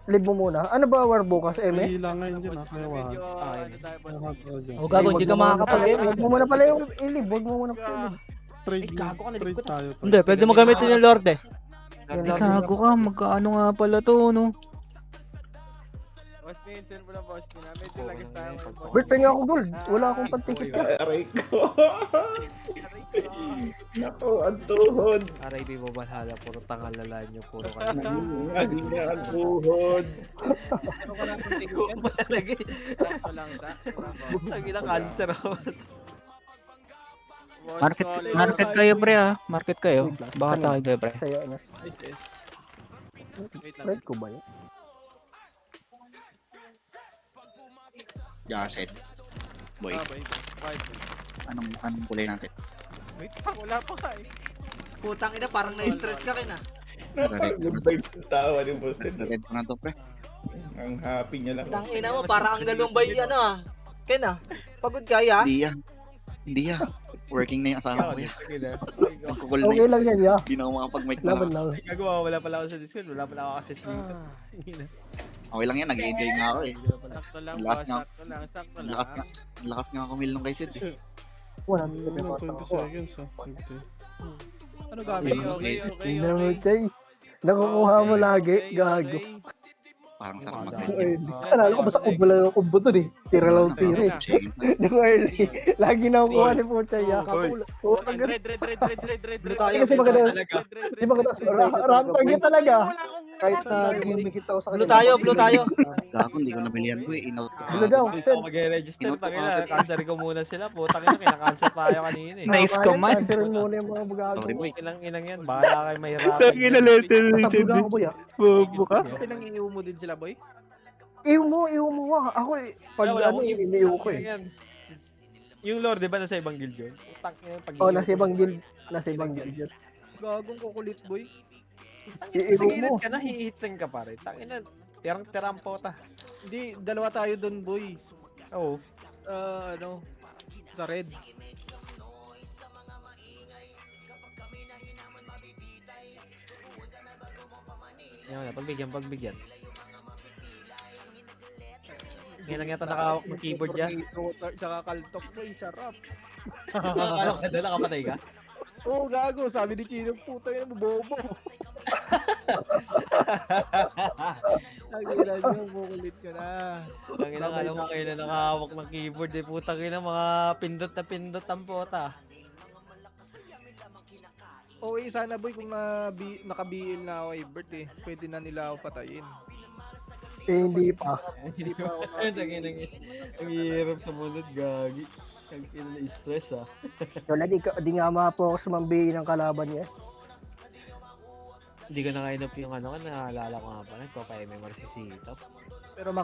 Live mo muna. Ano ba war bukas, Eme? Kailangan dyan, kaya Medyo, ano tayo, boss Bean. oh gago, hindi ka makakapag-game. Huwag mo muna pala yung ilib. Huwag mo muna pala ilib. Trade gago ka, nalikod na. tayo. Hindi, pwede mo gamitin yung Lord eh. Gago ka, magkaano nga pala to, no? Boss Bean, send mo lang, Boss Bean. Medyo lagas tayo ngayon, Boss Bert, penga ako gold. Wala akong pan-ticket ka. RIP mo balhala, puro tangalala nyo, puro kayo. Sakto lang, Lagi lang cancer ako. Market kayo, pre, ah. Market kayo. Baka tayo kayo, pre. Sa'yo, ano? Wait lang. Red ko ba yun? Jaset. Boy, Bye. anong kulay natin? Wait pa, wala pa ka eh. Putang ina, parang na-stress ka kina. Tawa ni boss. Red ko na to, pre. Ang happy niya lang. Putang ina mo, parang ang dalumbay ano ah. Kena, pagod ka ya? Hindi yan. Working na yung asawa ko yan. Nagkukul na Okay yun. lang yan, ya. Hindi na ako makapag-mic na Laban lang. lang. Gagawa, wala pala ako sa Discord, wala pala ako access dito. Okay lang yan, nag-enjoy nga ako eh. Sakto lang, Last boss. na. Sakto lang. Ang lakas nga kumil nung kay Sid eh. Wala nang report 20 ako. seconds, ah. Ano gamit? Okay. Hindi naman, Chay. Nakukuha mo lagi, gago. Parang sarap mag Alala ko, basta kumbo lang ang kumbo dun eh. Tira lang tira eh. Nung early. Lagi na kukuha ni Pucha ya. Blue tayo. Kasi maganda, di maganda sa rampag yun talaga. Kahit na gimmick kita ako sa Blue tayo, blue tayo. Gago, hindi ko nabilihan boy. Inout ko. Blue daw. Ako mag-register, tangina. Cancel ko muna sila. Putang ina, kinakancel tayo kanina eh. Nice command. Cancerin muna yung mga bagago. Sorry boy. Ilang yan, bahala kayo mahirapan. Tangina letter Nasa blue na ako boy ah. Bobo ka. Pinang-iiw mo din sila, boy? Iw mo ah. Ako eh. Pag ano, iniiw ko eh. Yung lord, di ba nasa ibang guild yun? Putang ina, pag Oh, nasa ibang guild. Nasa ibang guild yun. Gagong kukulit, boy. Iiw Sige, mo. ka na, hihitin ka pa rin. Tangina, tirang-tirang pota. Hindi, dalawa tayo dun, boy. Oo. Sa red. Yan, pagbigyan. Ngayon lang yata nakahawak ng keyboard niya. Tsaka kaltok, boy. Sarap. Akala ko doon, nakapatay ka? Oo, gago. Sabi ni Chino, puta yun, bobo. Ang ina nyo, kukulit ka na. Tangina, alam mo kayo na nakahawak ng keyboard eh. Putang ina, mga pindot na pindot ang pota. Okay, sana boy, kung naka-BL na ako kay Bert eh. Pwede na nila ako patayin. Eh, hindi pa. Hindi pa ako Ay, tangina, ang hirap sa munod, gagi. Ang ina na stress ah. Wala, di nga ma-focus mambihin ng kalaban niya. Hindi ko na kainap yung ano, naalala ko nga pala, nagpapa-MMR si Sito. Pero